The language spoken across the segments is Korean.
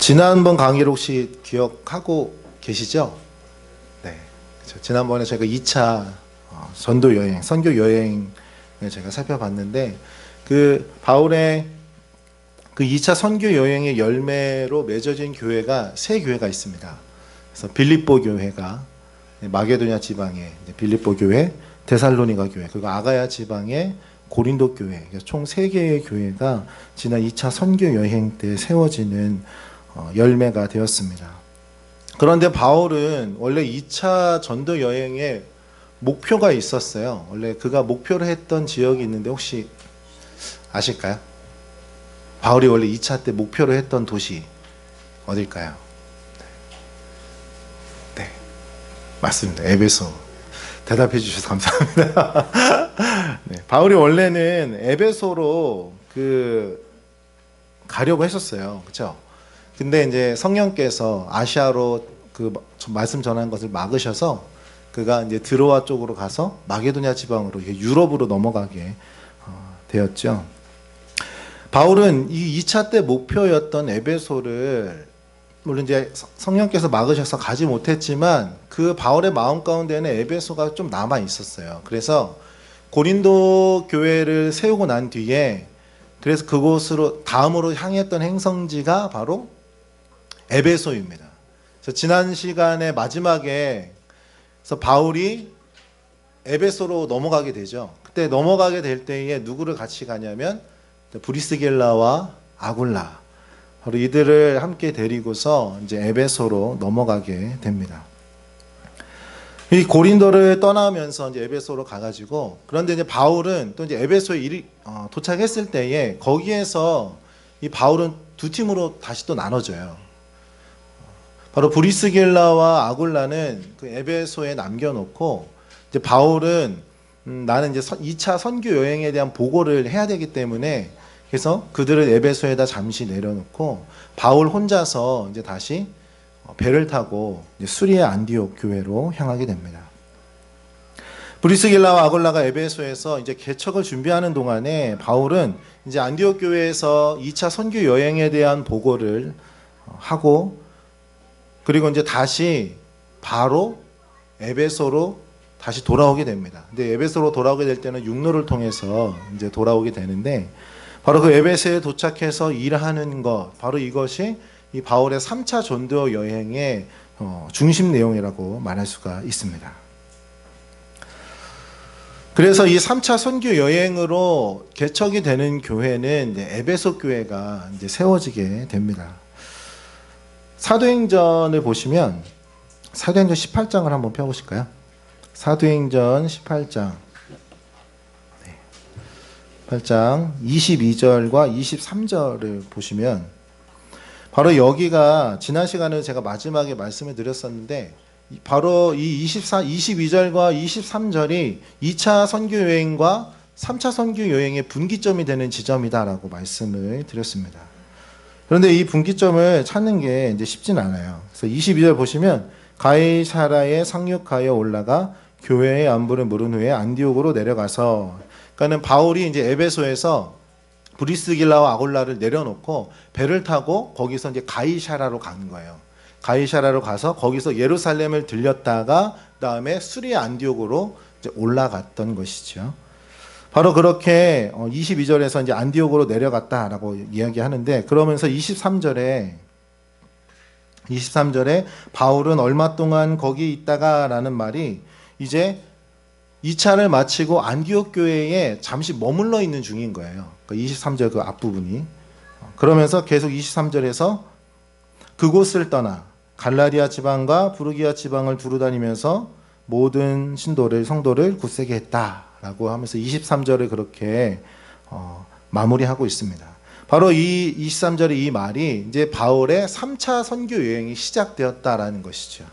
지난번 강의를 혹시 기억하고 계시죠? 네. 그렇죠. 지난번에 저희가 2차 전도 여행, 선교 여행을 제가 살펴봤는데, 그 바울의 그 2차 선교 여행의 열매로 맺어진 교회가 세 교회가 있습니다. 그래서 빌립보 교회가 마게도냐 지방의 빌립보 교회, 데살로니가 교회, 그리고 아가야 지방의 고린도 교회, 총 3개의 교회가 지난 2차 선교 여행 때 세워지는 열매가 되었습니다. 그런데 바울은 원래 2차 전도 여행에 목표가 있었어요. 원래 그가 목표로 했던 지역이 있는데 혹시 아실까요? 바울이 원래 2차 때 목표로 했던 도시 어딜까요? 네, 맞습니다. 에베소. 대답해 주셔서 감사합니다. 네, 바울이 원래는 에베소로 가려고 했었어요. 그렇죠? 근데 이제 성령께서 아시아로 그 말씀 전한 것을 막으셔서 그가 이제 드로아 쪽으로 가서 마게도냐 지방으로 유럽으로 넘어가게 되었죠. 바울은 이 2차 때 목표였던 에베소를 물론 이제 성령께서 막으셔서 가지 못했지만 그 바울의 마음 가운데는 에베소가 좀 남아 있었어요. 그래서 고린도 교회를 세우고 난 뒤에 그래서 그곳으로 다음으로 향했던 행성지가 바로 에베소입니다. 그래서 지난 시간에 마지막에 그래서 바울이 에베소로 넘어가게 되죠. 그때 넘어가게 될 때에 누구를 같이 가냐면 브리스길라와 아굴라, 바로 이들을 함께 데리고서 이제 에베소로 넘어가게 됩니다. 이 고린도를 떠나면서 이제 에베소로 가가지고, 그런데 이제 바울은 또 이제 에베소에 도착했을 때에 거기에서 이 바울은 두 팀으로 다시 또 나눠져요. 바로 브리스길라와 아굴라는 그 에베소에 남겨놓고, 이제 바울은 나는 이제 2차 선교 여행에 대한 보고를 해야 되기 때문에 그래서 그들을 에베소에다 잠시 내려놓고 바울 혼자서 이제 다시 배를 타고 수리아 안디옥 교회로 향하게 됩니다. 브리스길라와 아굴라가 에베소에서 이제 개척을 준비하는 동안에 바울은 이제 안디옥 교회에서 2차 선교 여행에 대한 보고를 하고, 그리고 이제 다시 바로 에베소로 다시 돌아오게 됩니다. 근데 에베소로 돌아오게 될 때는 육로를 통해서 이제 돌아오게 되는데, 바로 그 에베소에 도착해서 일하는 것, 바로 이것이 이 바울의 3차 전도 여행의 중심 내용이라고 말할 수가 있습니다. 그래서 이 3차 선교 여행으로 개척이 되는 교회는 이제 에베소 교회가 이제 세워지게 됩니다. 사도행전을 보시면 사도행전 18장을 한번 펴보실까요? 사도행전 18장 8장 22절과 23절을 보시면 바로 여기가 지난 시간에 제가 마지막에 말씀을 드렸었는데, 바로 이 22절과 23절이 2차 선교 여행과 3차 선교 여행의 분기점이 되는 지점이다라고 말씀을 드렸습니다. 그런데 이 분기점을 찾는 게 이제 쉽진 않아요. 그래서 22절 보시면 가이사라에 상륙하여 올라가 교회의 안부를 물은 후에 안디옥으로 내려가서, 그러니까는 바울이 이제 에베소에서 브리스길라와 아굴라를 내려놓고 배를 타고 거기서 이제 가이사라로 간 거예요. 가이사라로 가서 거기서 예루살렘을 들렸다가 그다음에 수리아 안디옥으로 이제 올라갔던 것이죠. 바로 그렇게 22절에서 이제 안디옥으로 내려갔다라고 이야기하는데, 그러면서 23절에 바울은 얼마 동안 거기 있다가라는 말이 이제 2차를 마치고 안디옥 교회에 잠시 머물러 있는 중인 거예요. 23절 그 앞부분이. 그러면서 계속 23절에서 그곳을 떠나 갈라디아 지방과 부르기아 지방을 두루다니면서 모든 성도를 굳세게 했다라고 하면서 23절을 그렇게 마무리하고 있습니다. 바로 이 23절의 이 말이 이제 바울의 3차 선교 여행이 시작되었다라는 것이죠.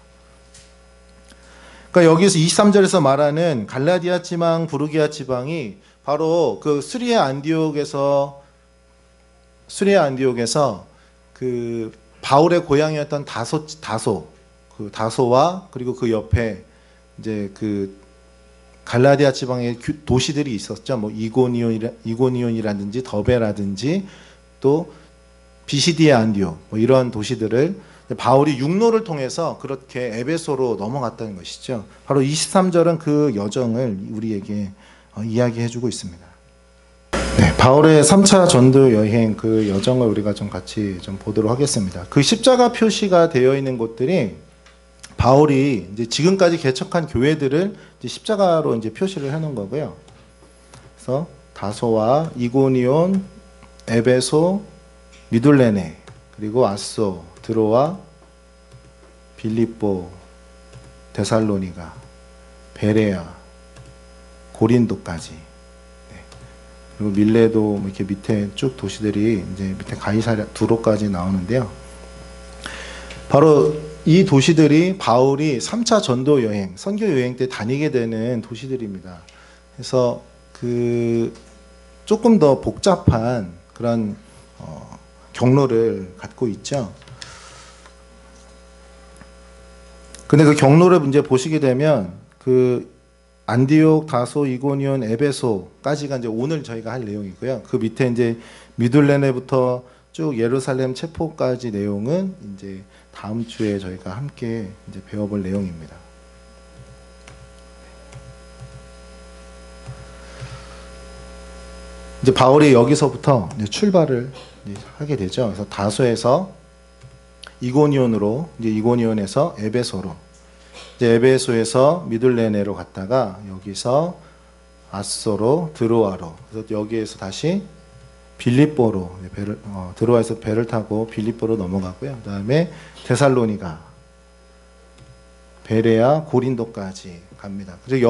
그러니까 여기서 23절에서 말하는 갈라디아 지방, 부르기아 지방이 바로 그 수리아 안디옥에서 그 바울의 고향이었던 다소와 그리고 그 옆에 이제 그 갈라디아 지방의 도시들이 있었죠. 뭐 이고니온이라든지 더베라든지 또 비시디의 안디옥 뭐 이런 도시들을 바울이 육로를 통해서 그렇게 에베소로 넘어갔다는 것이죠. 바로 23절은 그 여정을 우리에게 이야기해주고 있습니다. 네, 바울의 3차 전도 여행 그 여정을 우리가 좀 같이 좀 보도록 하겠습니다. 그 십자가 표시가 되어 있는 곳들이 바울이 이제 지금까지 개척한 교회들을 이제 십자가로 이제 표시를 해놓은 거고요. 그래서 다소와 이고니온, 에베소, 미둘레네, 그리고 아소, 드로아, 빌립보, 데살로니가, 베레아, 고린도까지, 네. 그리고 밀레도 뭐 이렇게 밑에 쭉 도시들이 이제 밑에 가이사랴, 두로까지 나오는데요. 바로 이 도시들이 바울이 3차 전도 여행, 선교 여행 때 다니게 되는 도시들입니다. 그래서 그 조금 더 복잡한 그런 경로를 갖고 있죠. 근데 그 경로를 이제 보시게 되면 그 안디옥, 다소, 이고니온, 에베소까지가 이제 오늘 저희가 할 내용이고요. 그 밑에 이제 미둘레네부터 쭉 예루살렘 체포까지 내용은 이제 다음 주에 저희가 함께 이제 배워볼 내용입니다. 이제 바울이 여기서부터 이제 출발을 이제 하게 되죠. 그래서 다소에서 이고니온으로, 이제 이고니온에서 에베소로, 이제 에베소에서 미둘레네로 갔다가 여기서 아소로, 드로아로, 그래서 여기에서 다시 빌립보로, 드로아에서 배를 타고 빌립보로 넘어가고요. 그 다음에 데살로니가, 베레아, 고린도까지 갑니다. 그래서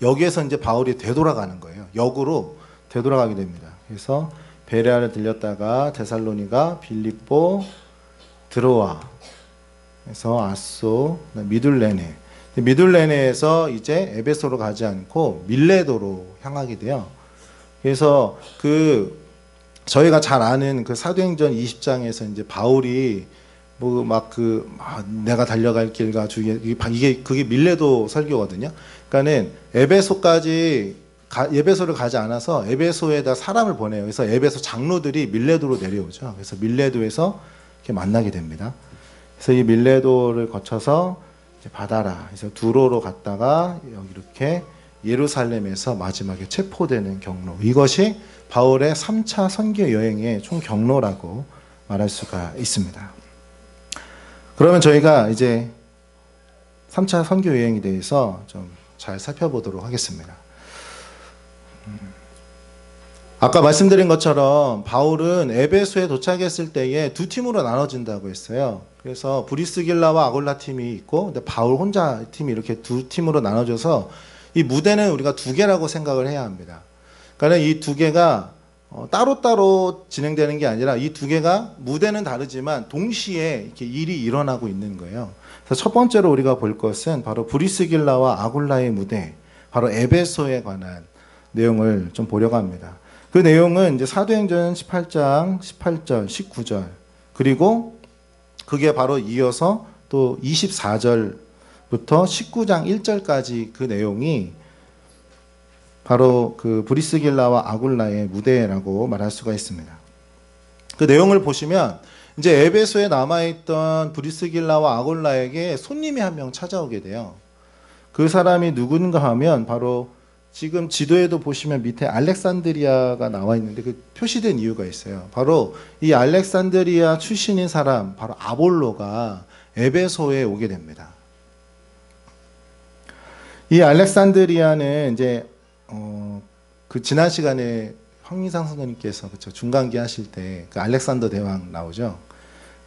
여기에서 이제 바울이 되돌아가는 거예요. 역으로 되돌아가게 됩니다. 그래서 베레아를 들렸다가 데살로니가, 빌립보, 드로아, 그래서 아소, 미둘레네. 미둘레네에서 이제 에베소로 가지 않고 밀레도로 향하게 돼요. 그래서 그 저희가 잘 아는 그 사도행전 20장에서 이제 바울이 뭐 막 내가 달려갈 길과 주의 그게 밀레도 설교거든요. 그러니까는 에베소를 가지 않아서 에베소에다 사람을 보내요. 그래서 에베소 장로들이 밀레도로 내려오죠. 그래서 밀레도에서 이렇게 만나게 됩니다. 그래서 이 밀레도를 거쳐서 이제 바다라, 그래서 두로로 갔다가 여기 이렇게 예루살렘에서 마지막에 체포되는 경로. 이것이 바울의 3차 선교 여행의 총 경로라고 말할 수가 있습니다. 그러면 저희가 이제 3차 선교 여행에 대해서 좀 잘 살펴보도록 하겠습니다. 아까 말씀드린 것처럼 바울은 에베소에 도착했을 때에 두 팀으로 나눠진다고 했어요. 그래서 브리스길라와 아골라 팀이 있고, 근데 바울 혼자 팀이 이렇게 두 팀으로 나눠져서 이 무대는 우리가 두 개라고 생각을 해야 합니다. 그러니까 이 두 개가 따로따로 진행되는 게 아니라 이 두 개가 무대는 다르지만 동시에 이렇게 일이 일어나고 있는 거예요. 그래서 첫 번째로 우리가 볼 것은 바로 브리스길라와 아굴라의 무대, 바로 에베소에 관한 내용을 좀 보려고 합니다. 그 내용은 이제 사도행전 18장 18절, 19절, 그리고 그게 바로 이어서 또 24절부터 19장 1절까지 그 내용이 바로 그 브리스길라와 아굴라의 무대라고 말할 수가 있습니다. 그 내용을 보시면 이제 에베소에 남아있던 브리스길라와 아굴라에게 손님이 한 명 찾아오게 돼요. 그 사람이 누군가 하면 바로 지금 지도에도 보시면 밑에 알렉산드리아가 나와 있는데 그 표시된 이유가 있어요. 바로 이 알렉산드리아 출신인 사람, 바로 아볼로가 에베소에 오게 됩니다. 이 알렉산드리아는 이제 그 지난 시간에 황민상 선생님께서 그쵸 중간기 하실 때 그 알렉산더 대왕 나오죠.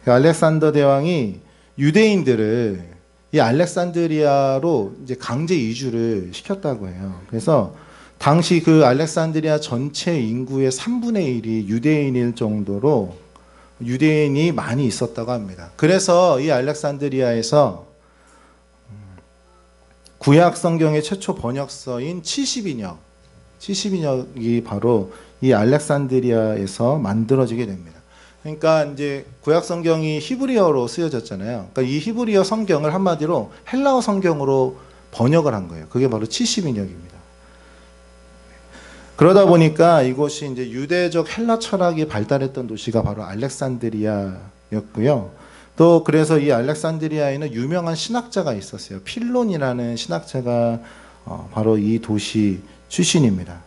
그 알렉산더 대왕이 유대인들을 이 알렉산드리아로 이제 강제 이주를 시켰다고 해요. 그래서 당시 그 알렉산드리아 전체 인구의 3분의 1이 유대인일 정도로 유대인이 많이 있었다고 합니다. 그래서 이 알렉산드리아에서 구약 성경의 최초 번역서인 70인역이 바로 이 알렉산드리아에서 만들어지게 됩니다. 그러니까 이제 구약 성경이 히브리어로 쓰여졌잖아요. 그러니까 이 히브리어 성경을 한마디로 헬라어 성경으로 번역을 한 거예요. 그게 바로 70인역입니다. 그러다 보니까 이곳이 이제 유대적 헬라 철학이 발달했던 도시가 바로 알렉산드리아였고요. 또 그래서 이 알렉산드리아에는 유명한 신학자가 있었어요. 필론이라는 신학자가 바로 이 도시 출신입니다.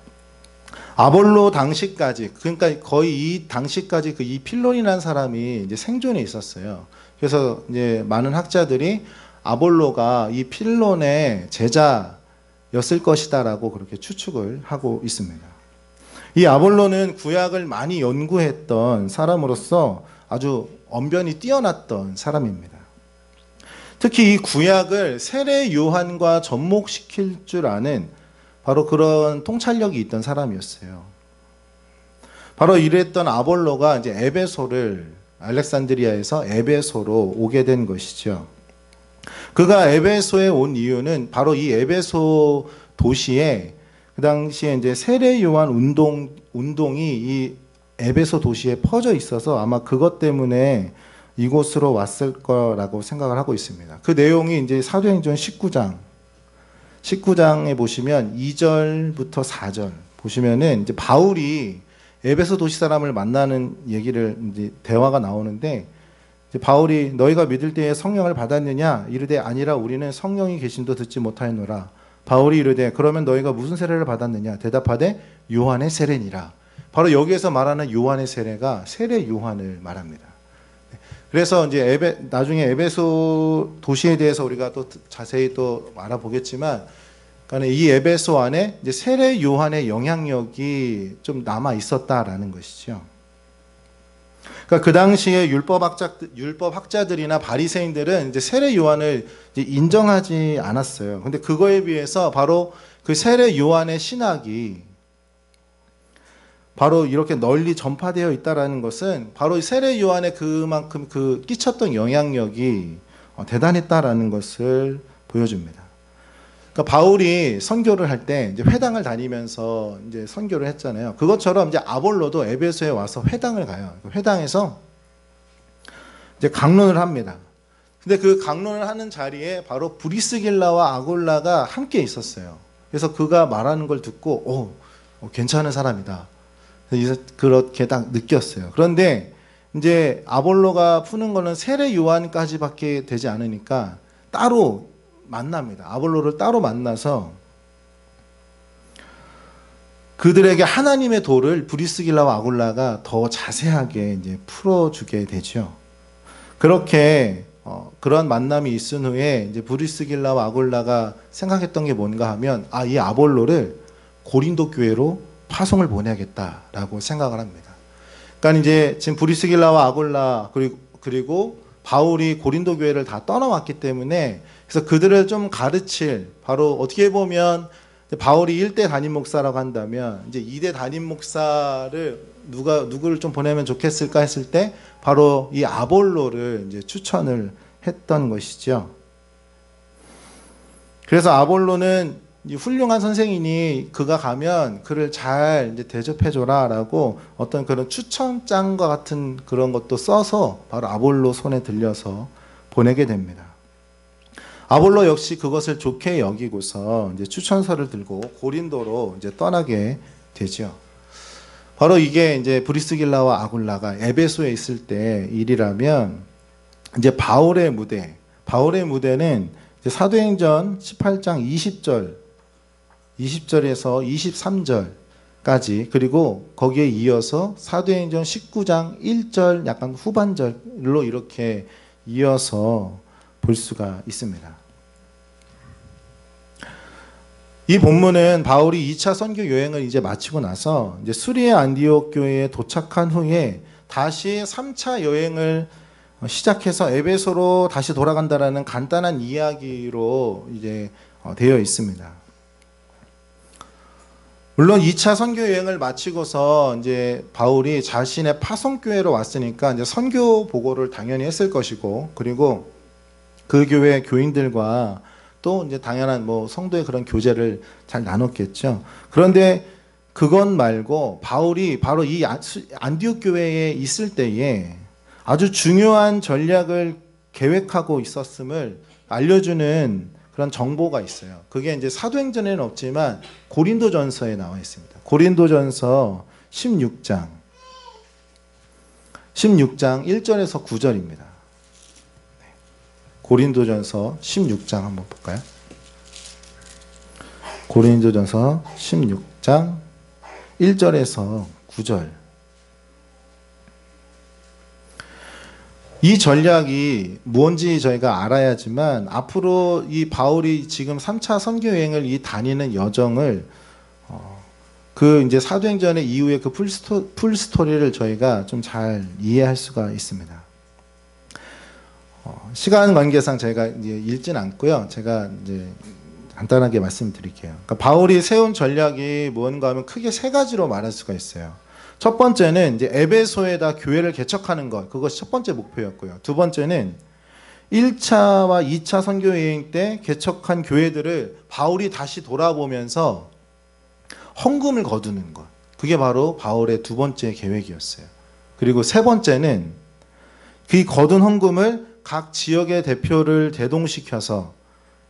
아볼로 당시까지, 그러니까 거의 이 당시까지 그 이 필론이라는 사람이 이제 생존해 있었어요. 그래서 이제 많은 학자들이 아볼로가 이 필론의 제자였을 것이다라고 그렇게 추측을 하고 있습니다. 이 아볼로는 구약을 많이 연구했던 사람으로서 아주 언변이 뛰어났던 사람입니다. 특히 이 구약을 세례 요한과 접목시킬 줄 아는 바로 그런 통찰력이 있던 사람이었어요. 바로 이랬던 아볼로가 이제 알렉산드리아에서 에베소로 오게 된 것이죠. 그가 에베소에 온 이유는 바로 이 에베소 도시에 그 당시에 이제 세례 요한 운동이 이 에베소 도시에 퍼져 있어서 아마 그것 때문에 이곳으로 왔을 거라고 생각을 하고 있습니다. 그 내용이 이제 사도행전 19장에 보시면 2절부터 4절 보시면은 이제 바울이 에베소 도시 사람을 만나는 얘기를 이제 대화가 나오는데, 이제 바울이 너희가 믿을 때에 성령을 받았느냐 이르되 아니라 우리는 성령이 계심도 듣지 못하였노라. 바울이 이르되 그러면 너희가 무슨 세례를 받았느냐 대답하되 요한의 세례니라. 바로 여기에서 말하는 요한의 세례가 세례 요한을 말합니다. 그래서 이제 나중에 에베소 도시에 대해서 우리가 또 자세히 또 알아보겠지만, 그러니까 이 에베소 안에 이제 세례 요한의 영향력이 좀 남아 있었다라는 것이죠. 그러니까 그 당시에 율법 학자들이나 바리새인들은 이제 세례 요한을 이제 인정하지 않았어요. 근데 그거에 비해서 바로 그 세례 요한의 신학이 바로 이렇게 널리 전파되어 있다라는 것은 바로 세례 요한의 그만큼 그 끼쳤던 영향력이 대단했다라는 것을 보여줍니다. 그러니까 바울이 선교를 할 때 이제 회당을 다니면서 이제 선교를 했잖아요. 그것처럼 이제 아볼로도 에베소에 와서 회당을 가요. 회당에서 이제 강론을 합니다. 근데 그 강론을 하는 자리에 바로 브리스길라와 아굴라가 함께 있었어요. 그래서 그가 말하는 걸 듣고 괜찮은 사람이다. 그렇게 딱 느꼈어요. 그런데 이제 아볼로가 푸는 거는 세례 요한까지밖에 되지 않으니까 따로 만납니다. 아볼로를 따로 만나서 그들에게 하나님의 도를 브리스길라와 아굴라가 더 자세하게 이제 풀어주게 되죠. 그렇게 그런 만남이 있은 후에 이제 브리스길라와 아굴라가 생각했던 게 뭔가 하면 이 아볼로를 고린도 교회로 파송을 보내야겠다라고 생각을 합니다. 그러니까 이제 지금 브리스길라와 아굴라 그리고 바울이 고린도 교회를 다 떠나왔기 때문에 그래서 그들을 좀 가르칠, 바로 어떻게 보면 바울이 1대 담임 목사라고 한다면 이제 2대 담임 목사를 누구를 좀 보내면 좋겠을까 했을 때 바로 이 아볼로를 이제 추천을 했던 것이죠. 그래서 아볼로는 훌륭한 선생이니 그가 가면 그를 잘 이제 대접해줘라라고 어떤 그런 추천장과 같은 그런 것도 써서 바로 아볼로 손에 들려서 보내게 됩니다. 아볼로 역시 그것을 좋게 여기고서 이제 추천서를 들고 고린도로 이제 떠나게 되죠. 바로 이게 이제 브리스길라와 아굴라가 에베소에 있을 때 일이라면, 이제 바울의 무대는 이제 사도행전 18장 20절에서 23절까지, 그리고 거기에 이어서 사도행전 19장 1절 약간 후반절로 이렇게 이어서 볼 수가 있습니다. 이 본문은 바울이 2차 선교 여행을 이제 마치고 나서 이제 수리의 안디옥 교회에 도착한 후에 다시 3차 여행을 시작해서 에베소로 다시 돌아간다라는 간단한 이야기로 이제 되어 있습니다. 물론 2차 선교 여행을 마치고서 이제 바울이 자신의 파송교회로 왔으니까 이제 선교 보고를 당연히 했을 것이고, 그리고 그 교회 교인들과 또 이제 당연한 성도의 그런 교제를 잘 나눴겠죠. 그런데 그것 말고 바울이 바로 이 안디옥 교회에 있을 때에 아주 중요한 전략을 계획하고 있었음을 알려주는 그런 정보가 있어요. 그게 이제 사도행전에는 없지만 고린도전서에 나와 있습니다. 고린도전서 16장 1절에서 9절입니다. 고린도전서 16장 한번 볼까요? 고린도전서 16장 1절에서 9절. 이 전략이 뭔지 저희가 알아야지만 앞으로 이 바울이 지금 3차 선교 여행을 이 다니는 여정을 그 이제 사도행전의 이후에 그 풀스토리를 저희가 좀 잘 이해할 수가 있습니다. 시간 관계상 제가 이제 읽진 않고요. 제가 이제 간단하게 말씀드릴게요. 그러니까 바울이 세운 전략이 뭔가 하면 크게 세 가지로 말할 수가 있어요. 첫 번째는 이제 에베소에다 교회를 개척하는 것, 그것이 첫 번째 목표였고요. 두 번째는 1차와 2차 선교 여행 때 개척한 교회들을 바울이 다시 돌아보면서 헌금을 거두는 것, 그게 바로 바울의 두 번째 계획이었어요. 그리고 세 번째는 그 거둔 헌금을 각 지역의 대표를 대동시켜서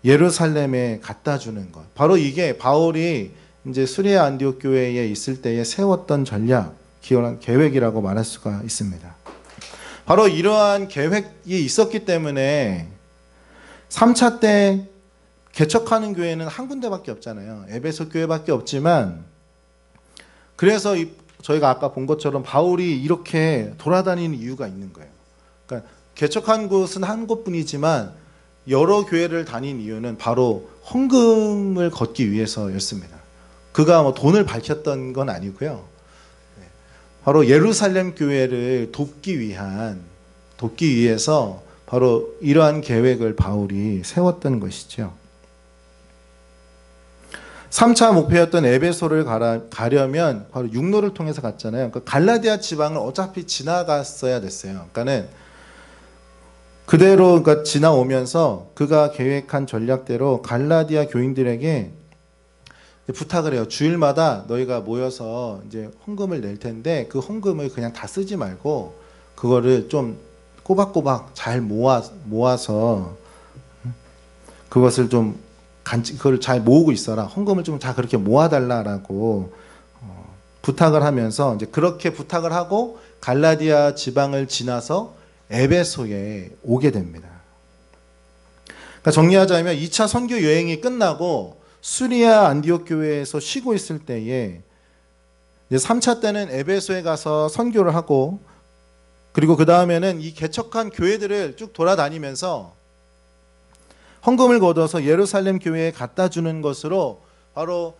예루살렘에 갖다 주는 것, 바로 이게 바울이 이제 수리아 안디옥 교회에 있을 때에 세웠던 전략, 계획이라고 말할 수가 있습니다. 바로 이러한 계획이 있었기 때문에 3차 때 개척하는 교회는 한 군데밖에 없잖아요. 에베소 교회밖에 없지만, 그래서 저희가 아까 본 것처럼 바울이 이렇게 돌아다니는 이유가 있는 거예요. 그러니까 개척한 곳은 한 곳뿐이지만 여러 교회를 다닌 이유는 바로 헌금을 걷기 위해서였습니다. 그가 뭐 돈을 밝혔던 건 아니고요. 바로 예루살렘 교회를 돕기 위해서 바로 이러한 계획을 바울이 세웠던 것이죠. 3차 목표였던 에베소를 가려면 바로 육로를 통해서 갔잖아요. 그러니까 갈라디아 지방을 어차피 지나갔어야 됐어요. 그러니까는 그대로 그러니까 지나오면서 그가 계획한 전략대로 갈라디아 교인들에게 부탁을 해요. 주일마다 너희가 모여서 이제 헌금을 낼 텐데 그 헌금을 그냥 다 쓰지 말고 그거를 좀 꼬박꼬박 잘 모아서 그것을 좀 그걸 잘 모으고 있어라. 헌금을 좀 다 그렇게 모아달라라고 부탁을 하면서 이제 그렇게 부탁을 하고 갈라디아 지방을 지나서 에베소에 오게 됩니다. 그러니까 정리하자면 2차 선교 여행이 끝나고 수리아 안디옥 교회에서 쉬고 있을 때에 이제 3차 때는 에베소에 가서 선교를 하고, 그리고 그 다음에는 이 개척한 교회들을 쭉 돌아다니면서 헌금을 거둬서 예루살렘 교회에 갖다 주는 것으로 바로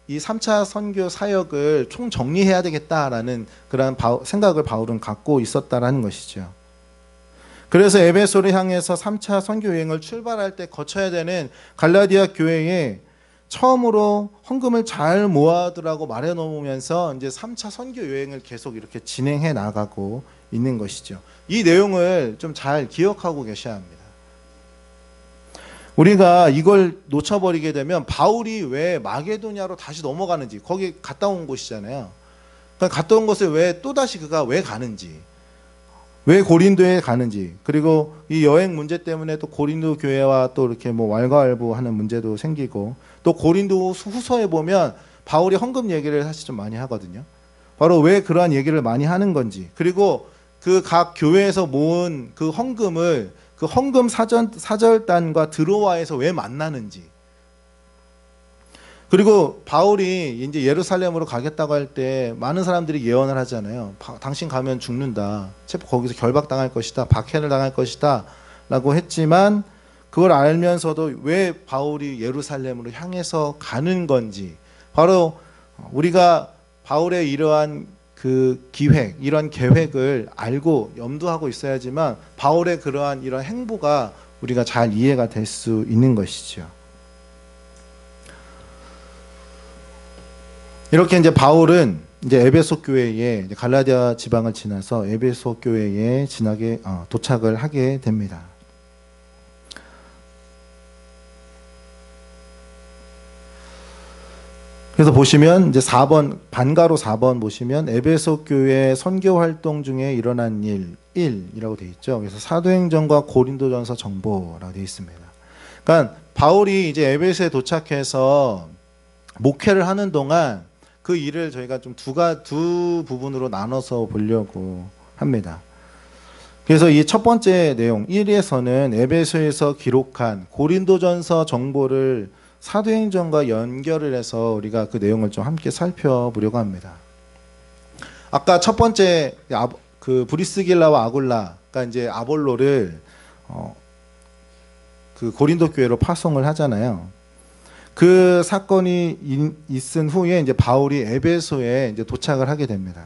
이 3차 선교 사역을 총정리해야 되겠다라는 그런 생각을 바울은 갖고 있었다라는 것이죠. 그래서 에베소를 향해서 3차 선교 여행을 출발할 때 거쳐야 되는 갈라디아 교회에 처음으로 헌금을 잘 모아두라고 말해 놓으면서 이제 3차 선교 여행을 계속 이렇게 진행해 나가고 있는 것이죠. 이 내용을 좀 잘 기억하고 계셔야 합니다. 우리가 이걸 놓쳐버리게 되면 바울이 왜 마게도냐로 다시 넘어가는지, 거기 갔다 온 곳이잖아요. 그러니까 갔다 온 곳에 왜 또다시 그가 왜 가는지, 왜 고린도에 가는지, 그리고 이 여행 문제 때문에 또 고린도 교회와 또 이렇게 뭐 왈가왈부하는 문제도 생기고, 또 고린도 후서에 보면 바울이 헌금 얘기를 사실 좀 많이 하거든요. 바로 왜 그러한 얘기를 많이 하는 건지, 그리고 그 각 교회에서 모은 그 헌금을 그 헌금 사절단과 드로아에서 왜 만나는지, 그리고 바울이 이제 예루살렘으로 가겠다고 할 때 많은 사람들이 예언을 하잖아요. 당신 가면 죽는다. 거기서 결박당할 것이다. 박해를 당할 것이다. 라고 했지만 그걸 알면서도 왜 바울이 예루살렘으로 향해서 가는 건지, 바로 우리가 바울의 이러한 그 기획, 이런 계획을 알고 염두하고 있어야지만 바울의 그러한 이런 행보가 우리가 잘 이해가 될 수 있는 것이죠. 이렇게 이제 바울은 이제 에베소 교회에, 갈라디아 지방을 지나서 에베소 교회에 도착을 하게 됩니다. 그래서 보시면 이제 4번, 반가로 4번 보시면 에베소 교회 선교 활동 중에 일어난 1이라고 되어 있죠. 그래서 사도행전과 고린도전서 정보라고 되어 있습니다. 그러니까 바울이 이제 에베소에 도착해서 목회를 하는 동안 그 일을 저희가 좀 두 부분으로 나눠서 보려고 합니다. 그래서 이 첫 번째 내용 1에서는 에베소에서 기록한 고린도전서 정보를 사도행전과 연결을 해서 우리가 그 내용을 좀 함께 살펴보려고 합니다. 아까 첫 번째 그 브리스길라와 아굴라가 이제 아볼로를 그 고린도 교회로 파송을 하잖아요. 그 사건이 있은 후에 이제 바울이 에베소에 이제 도착을 하게 됩니다.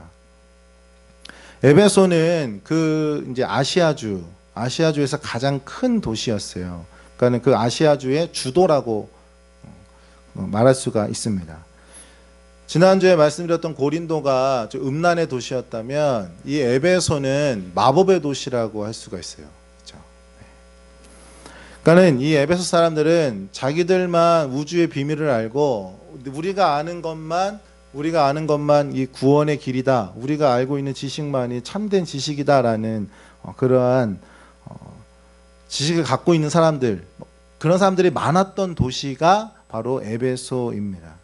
에베소는 그 이제 아시아주에서 가장 큰 도시였어요. 그러니까 그 아시아주의 주도라고 말할 수가 있습니다. 지난주에 말씀드렸던 고린도가 좀 음란의 도시였다면 이 에베소는 마법의 도시라고 할 수가 있어요. 그렇죠? 그러니까는 이 에베소 사람들은 자기들만 우주의 비밀을 알고 우리가 아는 것만 이 구원의 길이다. 우리가 알고 있는 지식만이 참된 지식이다라는 그러한 지식을 갖고 있는 사람들, 그런 사람들이 많았던 도시가 바로 에베소입니다.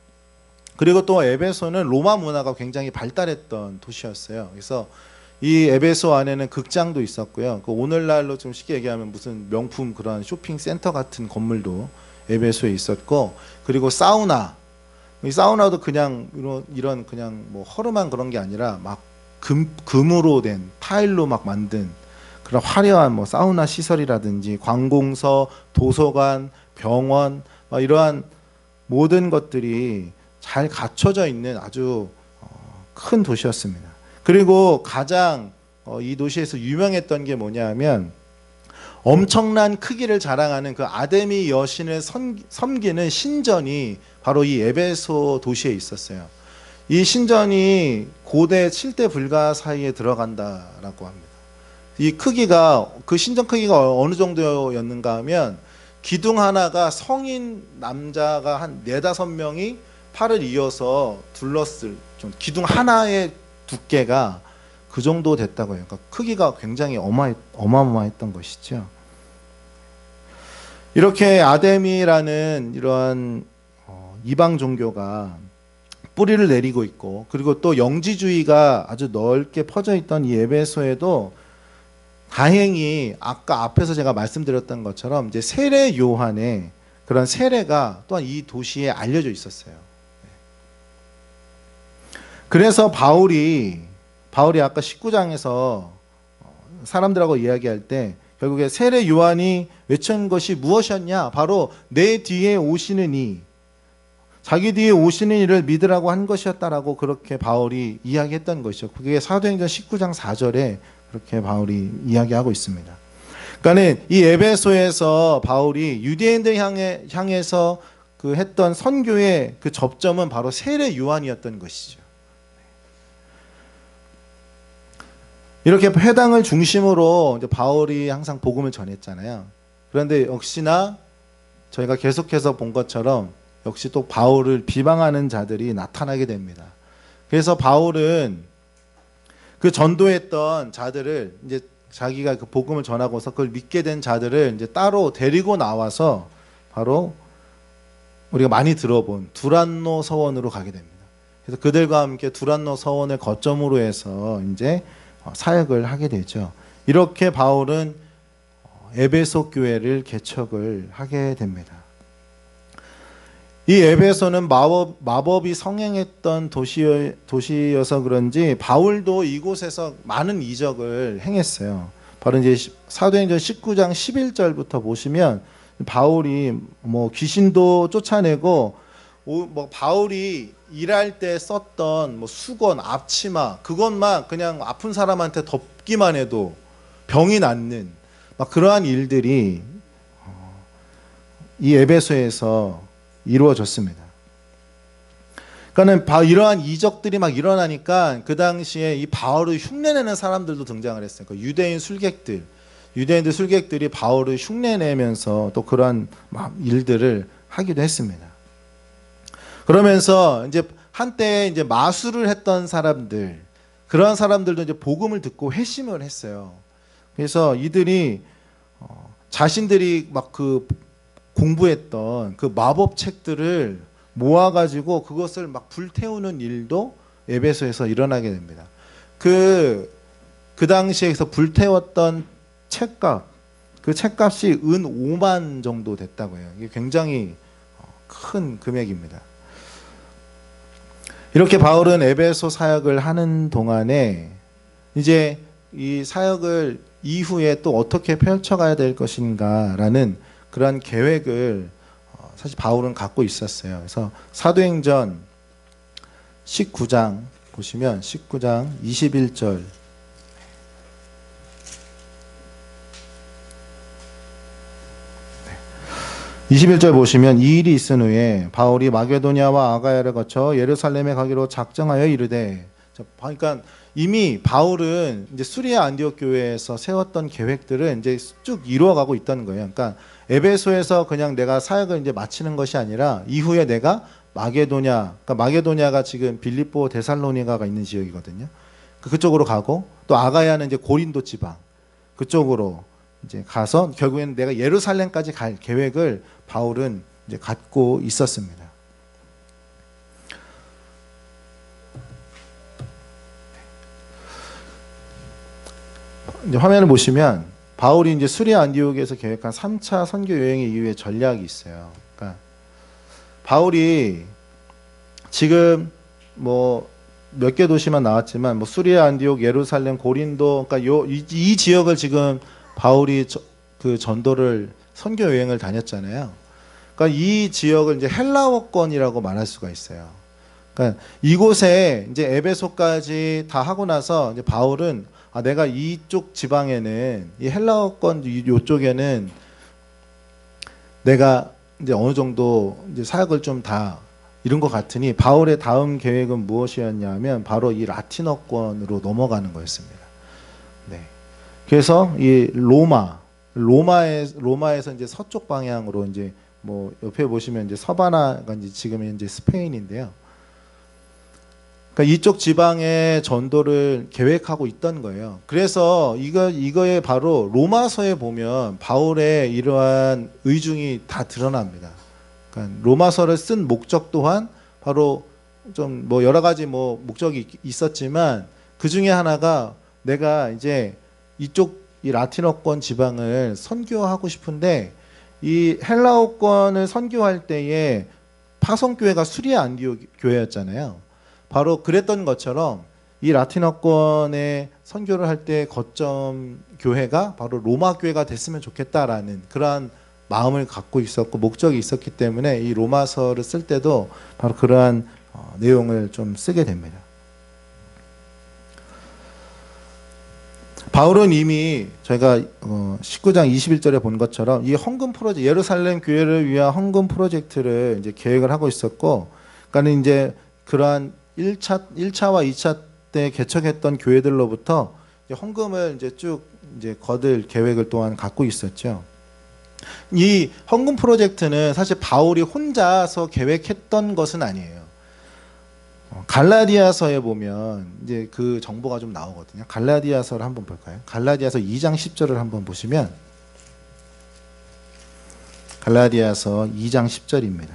그리고 또 에베소는 로마 문화가 굉장히 발달했던 도시였어요. 그래서 이 에베소 안에는 극장도 있었고요. 그 오늘날로 좀 쉽게 얘기하면 무슨 명품 그런 쇼핑센터 같은 건물도 에베소에 있었고, 그리고 이 사우나도 그냥 이런 그냥 뭐 허름한 그런 게 아니라 막 금으로 된 타일로 막 만든 그런 화려한 뭐 사우나 시설이라든지 관공서, 도서관, 병원 이러한 모든 것들이 잘 갖춰져 있는 아주 큰 도시였습니다. 그리고 가장 이 도시에서 유명했던 게 뭐냐면 엄청난 크기를 자랑하는 그 아데미 여신을 섬기는 신전이 바로 이 에베소 도시에 있었어요. 이 신전이 고대 7대 불가 사이에 들어간다라고 합니다. 그 신전 크기가 어느 정도였는가 하면 기둥 하나가 성인 남자가 한 4-5명이 팔을 이어서 둘렀을 기둥 하나의 두께가 그 정도 됐다고 해요. 그러니까 크기가 굉장히 어마어마했던 것이죠. 이렇게 아데미라는 이러한 이방 종교가 뿌리를 내리고 있고, 그리고 또 영지주의가 아주 넓게 퍼져 있던 이 에베소에도 다행히 아까 앞에서 제가 말씀드렸던 것처럼 이제 세례 요한의 그런 세례가 또한 이 도시에 알려져 있었어요. 그래서 바울이 아까 19장에서 사람들하고 이야기할 때 결국에 세례 요한이 외친 것이 무엇이었냐? 바로 내 뒤에 오시는 이, 자기 뒤에 오시는 이를 믿으라고 한 것이었다라고 그렇게 바울이 이야기했던 것이죠. 그게 사도행전 19장 4절에 그렇게 바울이 이야기하고 있습니다. 그러니까 이 에베소에서 바울이 유대인들 향해서 그 했던 선교의 그 접점은 바로 세례 요한이었던 것이죠. 이렇게 회당을 중심으로 이제 바울이 항상 복음을 전했잖아요. 그런데 역시나 저희가 계속해서 본 것처럼 역시 또 바울을 비방하는 자들이 나타나게 됩니다. 그래서 바울은 그 전도했던 자들을 이제 자기가 그 복음을 전하고서 그걸 믿게 된 자들을 이제 따로 데리고 나와서 바로 우리가 많이 들어본 두란노 서원으로 가게 됩니다. 그래서 그들과 함께 두란노 서원을 거점으로 해서 이제 사역을 하게 되죠. 이렇게 바울은 에베소 교회를 개척을 하게 됩니다. 이 에베소는 마법이 성행했던 도시여서 그런지 바울도 이곳에서 많은 이적을 행했어요. 바로 이제 사도행전 19장 11절부터 보시면 바울이 뭐 귀신도 쫓아내고 뭐 바울이 일할 때 썼던 뭐 수건, 앞치마 그것만 그냥 아픈 사람한테 덮기만 해도 병이 낫는 막 그러한 일들이 이 에베소에서 이루어졌습니다. 그러니까는 이러한 이적들이 막 일어나니까 그 당시에 이 바울을 흉내내는 사람들도 등장을 했어요. 그러니까 유대인들 술객들이 바울을 흉내내면서 또 그러한 일들을 하기도 했습니다. 그러면서 이제 한때 이제 마술을 했던 사람들, 그런 사람들도 이제 복음을 듣고 회심을 했어요. 그래서 이들이 자신들이 막 그 공부했던 그 마법 책들을 모아가지고 그것을 막 불태우는 일도 에베소에서 일어나게 됩니다. 그 당시에서 불태웠던 책값, 그 책값이 은 5만 정도 됐다고 해요. 이게 굉장히 큰 금액입니다. 이렇게 바울은 에베소 사역을 하는 동안에 이제 이 사역을 이후에 또 어떻게 펼쳐가야 될 것인가라는 그러한 계획을 사실 바울은 갖고 있었어요. 그래서 사도행전 19장 보시면 19장 21절 21절 보시면 이 일이 있은 후에 바울이 마게도냐와 아가야를 거쳐 예루살렘에 가기로 작정하여 이르되, 그러니까 이미 바울은 이제 수리아 안디옥 교회에서 세웠던 계획들을 이제 쭉 이루어가고 있다는 거예요. 그러니까 에베소에서 그냥 내가 사역을 이제 마치는 것이 아니라 이후에 내가 마게도냐, 그러니까 마게도냐가 지금 빌립보 데살로니가가 있는 지역이거든요. 그쪽으로 가고 또 아가야는 이제 고린도 지방 그쪽으로 이제 가서 결국에는 내가 예루살렘까지 갈 계획을 바울은 이제 갖고 있었습니다. 이제 화면을 보시면 바울이 이제 수리아 안디옥에서 계획한 3차 선교 여행의 이후에 전략이 있어요. 그러니까 바울이 지금 뭐 몇 개 도시만 나왔지만 뭐 수리아 안디옥, 예루살렘, 고린도, 그러니까 이 지역을 지금 바울이 그 전도를 선교 여행을 다녔잖아요. 그러니까 이 지역을 이제 헬라어권이라고 말할 수가 있어요. 그러니까 이곳에 이제 에베소까지 다 하고 나서 이제 바울은 내가 이쪽 지방에는 이 헬라어권 이쪽에는 내가 이제 어느 정도 이제 사역을 좀 다 이룬 것 같으니 바울의 다음 계획은 무엇이었냐면 바로 이 라틴어권으로 넘어가는 거였습니다. 네. 그래서 이 로마에서 이제 서쪽 방향으로 이제 뭐 옆에 보시면 이제 서바나가 이제 지금 이제 스페인인데요. 그러니까 이쪽 지방의 전도를 계획하고 있던 거예요. 그래서 이거에 바로 로마서에 보면 바울의 이러한 의중이 다 드러납니다. 그러니까 로마서를 쓴 목적 또한 바로 좀 뭐 여러 가지 뭐 목적이 있었지만 그 중에 하나가 내가 이제 이쪽 이 라틴어권 지방을 선교하고 싶은데 이 헬라어권을 선교할 때에 파송교회가 수리아 안디옥 교회였잖아요. 바로 그랬던 것처럼 이 라틴어권의 선교를 할 때 거점 교회가 바로 로마 교회가 됐으면 좋겠다라는 그러한 마음을 갖고 있었고 목적이 있었기 때문에 이 로마서를 쓸 때도 바로 그러한 내용을 좀 쓰게 됩니다. 바울은 이미 저희가 19장 21절에 본 것처럼 이 헌금 프로젝트, 예루살렘 교회를 위한 헌금 프로젝트를 이제 계획을 하고 있었고, 그러니까 이제 그러한 1차와 2차 때 개척했던 교회들로부터 이제 헌금을 이제 쭉 이제 거둘 계획을 또한 갖고 있었죠. 이 헌금 프로젝트는 사실 바울이 혼자서 계획했던 것은 아니에요. 갈라디아서에 보면 이제 그 정보가 좀 나오거든요. 갈라디아서를 한번 볼까요? 갈라디아서 2장 10절을 한번 보시면 갈라디아서 2장 10절입니다.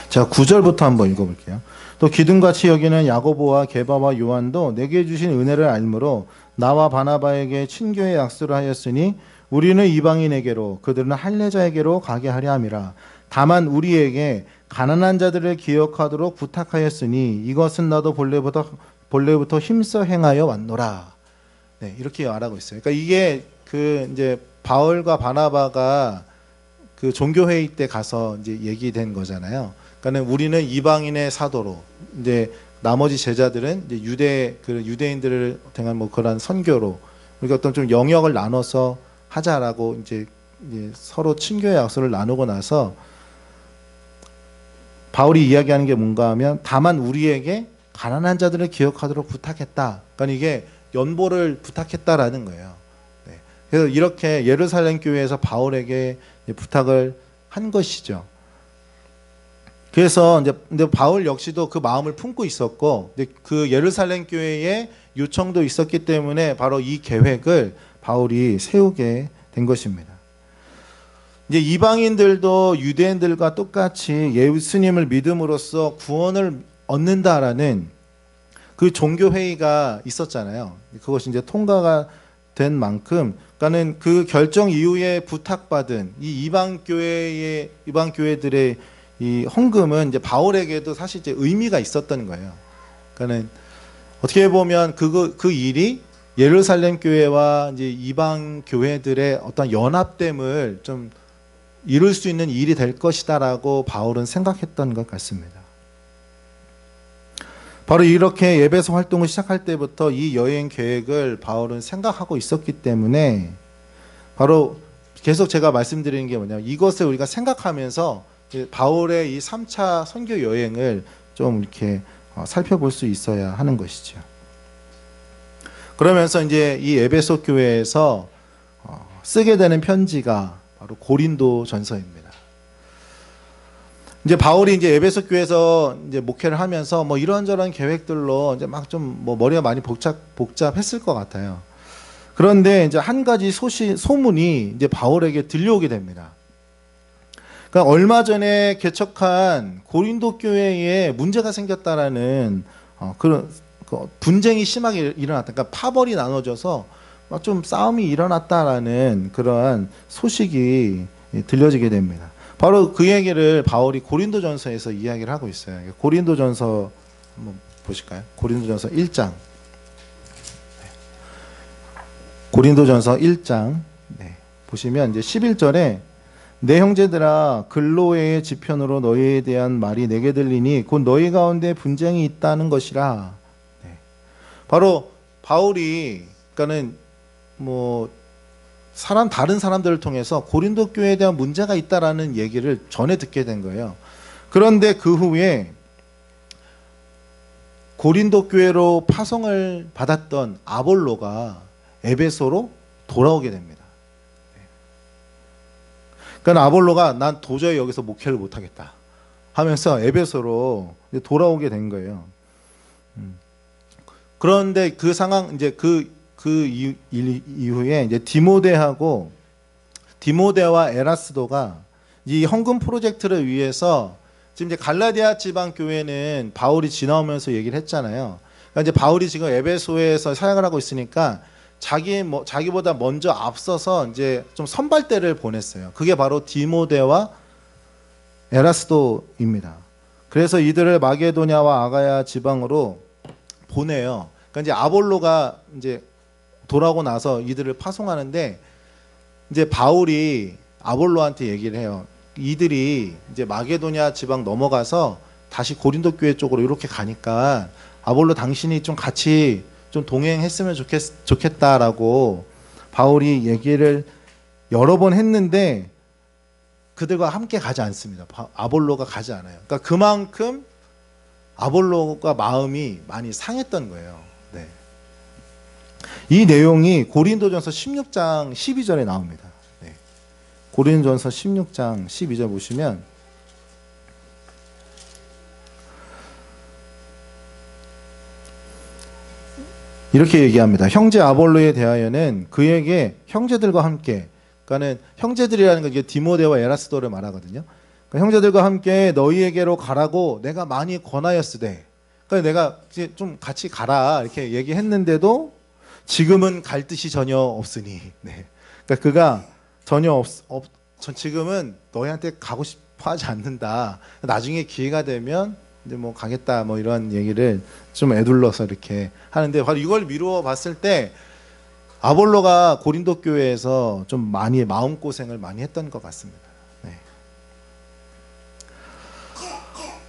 제가 9절부터 한번 읽어볼게요. 또 기둥같이 여기는 야고보와 게바와 요한도 내게 주신 은혜를 알므로 나와 바나바에게 친교의 약속을 하였으니 우리는 이방인에게로 그들은 할례자에게로 가게 하려 함이라. 다만 우리에게 가난한 자들을 기억하도록 부탁하였으니 이것은 나도 본래부터 힘써 행하여 왔노라. 네, 이렇게 말하고 있어요. 그러니까 이게 그 이제 바울과 바나바가 그 종교회의 때 가서 이제 얘기된 거잖아요. 그러니까 우리는 이방인의 사도로, 이제 나머지 제자들은 이제 유대인들을 향한 뭐 그런 선교로, 그러니까 어떤 좀 영역을 나눠서 하자라고 이제 서로 친교의 약속을 나누고 나서 바울이 이야기하는 게 뭔가 하면 다만 우리에게 가난한 자들을 기억하도록 부탁했다. 그러니까 이게 연보를 부탁했다라는 거예요. 네. 그래서 이렇게 예루살렘 교회에서 바울에게 부탁을 한 것이죠. 그래서 이제 근데 바울 역시도 그 마음을 품고 있었고, 근데 그 예루살렘 교회의 요청도 있었기 때문에 바로 이 계획을 바울이 세우게 된 것입니다. 이제 이방인들도 유대인들과 똑같이 예수님을 믿음으로써 구원을 얻는다라는 그 종교 회의가 있었잖아요. 그것이 이제 통과가 된 만큼, 그러니까는 그 결정 이후에 부탁받은 이 이방 교회들의 이 헌금은 이제 바울에게도 사실 이제 의미가 있었던 거예요. 그러니까는 어떻게 보면 그 일이 예루살렘 교회와 이제 이방 교회들의 어떤 연합됨을 좀 이룰 수 있는 일이 될 것이다라고 바울은 생각했던 것 같습니다. 바로 이렇게 에베소 활동을 시작할 때부터 이 여행 계획을 바울은 생각하고 있었기 때문에 바로 계속 제가 말씀드리는 게 뭐냐면 이것을 우리가 생각하면서 바울의 이 3차 선교 여행을 좀 이렇게 살펴볼 수 있어야 하는 것이죠. 그러면서 이제 이 에베소 교회에서 쓰게 되는 편지가 바로 고린도 전서입니다. 이제 바울이 이제 에베소 교회에서 이제 목회를 하면서 뭐 이런저런 계획들로 이제 막 좀 뭐 머리가 많이 복잡했을 것 같아요. 그런데 이제 한 가지 소문이 이제 바울에게 들려오게 됩니다. 그러니까 얼마 전에 개척한 고린도 교회에 문제가 생겼다라는 그런 분쟁이 심하게 일어났다. 그러니까 파벌이 나눠져서 막 좀 싸움이 일어났다라는 그러한 소식이 들려지게 됩니다. 바로 그 얘기를 바울이 고린도전서에서 이야기를 하고 있어요. 고린도전서 한번 보실까요? 고린도전서 1장. 고린도전서 1장. 네. 보시면 이제 11절에 내 형제들아 글로에의 지편으로 너희에 대한 말이 내게 들리니 곧 너희 가운데 분쟁이 있다는 것이라. 네. 바로 바울이 그러니까는 뭐 다른 사람들을 통해서 고린도 교회에 대한 문제가 있다라는 얘기를 전해 듣게 된 거예요. 그런데 그 후에 고린도 교회로 파송을 받았던 아볼로가 에베소로 돌아오게 됩니다. 그러니까 아볼로가 난 도저히 여기서 목회를 못하겠다 하면서 에베소로 돌아오게 된 거예요. 그런데 그 상황 이제 그 이후에 이제 디모데와 에라스도가 이 헌금 프로젝트를 위해서 지금 이제 갈라디아 지방 교회는 바울이 지나오면서 얘기를 했잖아요. 그러니까 이제 바울이 지금 에베소에서 사역을 하고 있으니까 자기보다 먼저 앞서서 이제 좀 선발대를 보냈어요. 그게 바로 디모데와 에라스도입니다. 그래서 이들을 마게도냐와 아가야 지방으로 보내요. 그러니까 이제 아볼로가 이제 돌아오고 나서 이들을 파송하는데 이제 바울이 아볼로한테 얘기를 해요. 이들이 이제 마게도냐 지방 넘어가서 다시 고린도 교회 쪽으로 이렇게 가니까 아볼로 당신이 좀 같이 좀 동행했으면 좋겠다라고 바울이 얘기를 여러 번 했는데 그들과 함께 가지 않습니다. 아볼로가 가지 않아요. 그러니까 그만큼 아볼로가 마음이 많이 상했던 거예요. 네. 이 내용이 고린도전서 16장 12절에 나옵니다. 네. 고린도전서 16장 12절 보시면 이렇게 얘기합니다. 형제 아볼로에 대하여는 그에게 형제들과 함께, 그러니까는 형제들이라는 건 이게 디모데와 에라스도를 말하거든요. 그러니까 형제들과 함께 너희에게로 가라고 내가 많이 권하였으되, 그러니까 내가 이제 좀 같이 가라 이렇게 얘기했는데도 지금은 갈 뜻이 전혀 없으니, 네. 그러니까 그가 전혀 지금은 너희한테 가고 싶어 하지 않는다. 나중에 기회가 되면 이제 뭐 가겠다 뭐 이런 얘기를 좀 애둘러서 이렇게 하는데 바로 이걸 미루어 봤을 때 아볼로가 고린도 교회에서 좀 많이 마음고생을 많이 했던 것 같습니다. 네.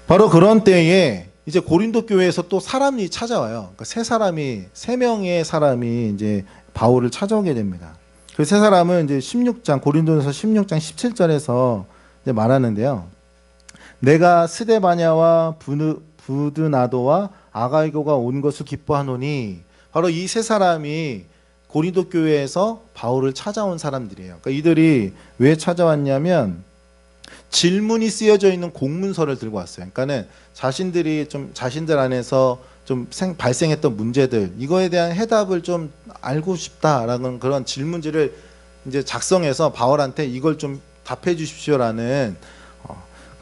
바로 그런 때에 이제 고린도 교회에서 또 사람이 찾아와요. 그러니까 세 명의 사람이 이제 바울을 찾아오게 됩니다. 그 세 사람은 이제 고린도전서 16장 17절에서 이제 말하는데요. 내가 스데바냐와 부드나도와 아가이고가 온 것을 기뻐하노니, 바로 이 세 사람이 고린도 교회에서 바울을 찾아온 사람들이에요. 그러니까 이들이 왜 찾아왔냐면 질문이 쓰여져 있는 공문서를 들고 왔어요. 그러니까는 자신들이 좀 자신들 안에서 좀 발생했던 문제들, 이거에 대한 해답을 좀 알고 싶다라는 그런 질문지를 이제 작성해서 바울한테 이걸 좀 답해 주십시오라는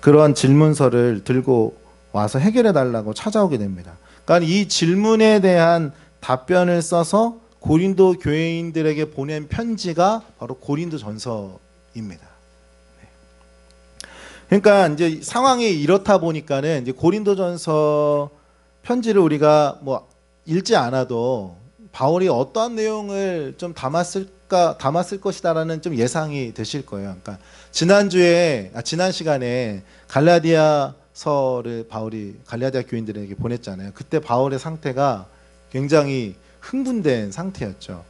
그런 질문서를 들고 와서 해결해 달라고 찾아오게 됩니다. 그러니까 이 질문에 대한 답변을 써서 고린도 교회인들에게 보낸 편지가 바로 고린도전서입니다. 그러니까 이제 상황이 이렇다 보니까는 이제 고린도전서 편지를 우리가 뭐 읽지 않아도 바울이 어떠한 내용을 좀 담았을 것이다라는 좀 예상이 되실 거예요. 그러니까 지난 시간에 갈라디아서를 바울이 갈라디아 교인들에게 보냈잖아요. 그때 바울의 상태가 굉장히 흥분된 상태였죠.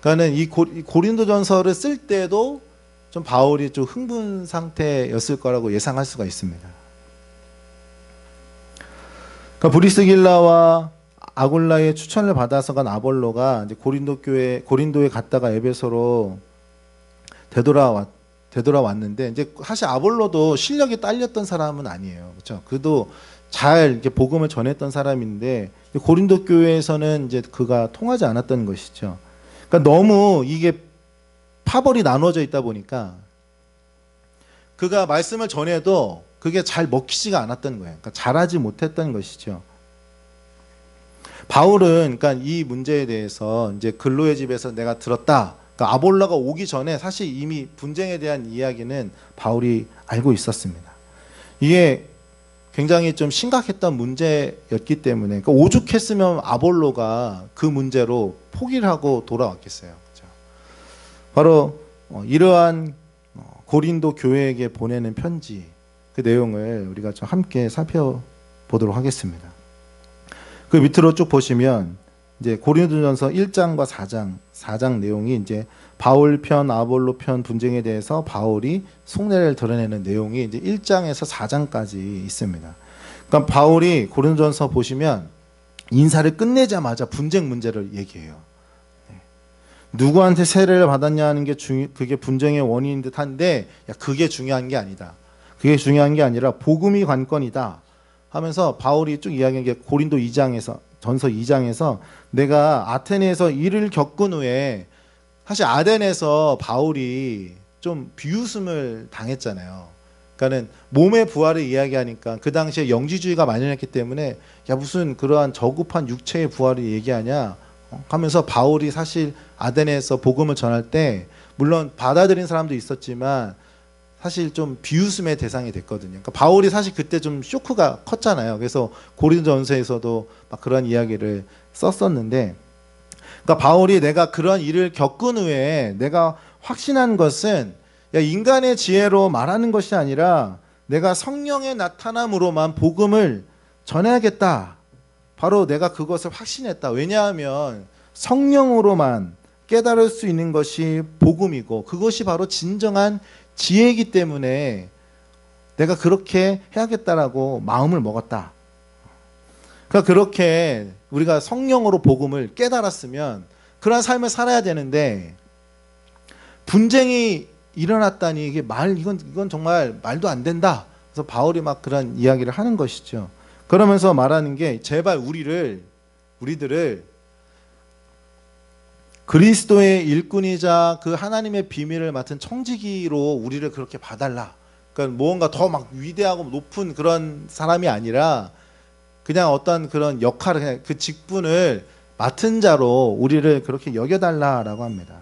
그러니까는 이 고린도전서를 쓸 때도 좀 바울이 좀 흥분 상태였을 거라고 예상할 수가 있습니다. 그러니까 브리스길라와 아굴라의 추천을 받아서 간 아볼로가 이제 고린도에 갔다가 에베소로 되돌아왔는데 이제 사실 아볼로도 실력이 딸렸던 사람은 아니에요. 그렇죠? 그도 잘 이렇게 복음을 전했던 사람인데 고린도 교회에서는 이제 그가 통하지 않았던 것이죠. 그러니까 너무 이게 파벌이 나눠져 있다 보니까 그가 말씀을 전해도 그게 잘 먹히지가 않았던 거예요. 그러니까 잘하지 못했던 것이죠. 바울은 그러니까 이 문제에 대해서 이제 근로의 집에서 내가 들었다. 그러니까 아볼로가 오기 전에 사실 이미 분쟁에 대한 이야기는 바울이 알고 있었습니다. 이게 굉장히 좀 심각했던 문제였기 때문에 그러니까 오죽했으면 아볼로가 그 문제로 포기를 하고 돌아왔겠어요. 그렇죠? 바로 이러한 고린도 교회에게 보내는 편지 그 내용을 우리가 좀 함께 살펴보도록 하겠습니다. 그 밑으로 쭉 보시면 이제 고린도전서 1장과 4장 내용이 이제 바울 편, 아볼로 편 분쟁에 대해서 바울이 속내를 드러내는 내용이 이제 1장에서 4장까지 있습니다. 그러니까 바울이 고린도전서 보시면 인사를 끝내자마자 분쟁 문제를 얘기해요. 누구한테 세례를 받았냐 하는 게 그게 분쟁의 원인인 듯한데 그게 중요한 게 아니다. 그게 중요한 게 아니라 복음이 관건이다 하면서 바울이 쭉 이야기한 게 고린도 2장에서 전서 2장에서 내가 아테네에서 일을 겪은 후에 사실 아덴에서 바울이 좀 비웃음을 당했잖아요. 그러니까는 몸의 부활을 이야기하니까 그 당시에 영지주의가 만연했기 때문에 야 무슨 그러한 저급한 육체의 부활을 얘기하냐 하면서 바울이 사실 아덴에서 복음을 전할 때 물론 받아들인 사람도 있었지만 사실 좀 비웃음의 대상이 됐거든요. 그러니까 바울이 사실 그때 좀 쇼크가 컸잖아요. 그래서 고린도전서에서도 막 그런 이야기를 썼었는데, 그러니까 바울이 내가 그런 일을 겪은 후에 내가 확신한 것은 야, 인간의 지혜로 말하는 것이 아니라 내가 성령의 나타남으로만 복음을 전해야겠다. 바로 내가 그것을 확신했다. 왜냐하면 성령으로만 깨달을 수 있는 것이 복음이고 그것이 바로 진정한 지혜이기 때문에 내가 그렇게 해야겠다라고 마음을 먹었다. 그러니까 그렇게 우리가 성령으로 복음을 깨달았으면 그런 삶을 살아야 되는데 분쟁이 일어났다니 이건 정말 말도 안 된다. 그래서 바울이 막 그런 이야기를 하는 것이죠. 그러면서 말하는 게 제발 우리들을 그리스도의 일꾼이자 그 하나님의 비밀을 맡은 청지기로 우리를 그렇게 봐달라. 그러니까 무언가 더 막 위대하고 높은 그런 사람이 아니라 그냥 어떤 그런 역할을 그 직분을 맡은 자로 우리를 그렇게 여겨달라라고 합니다.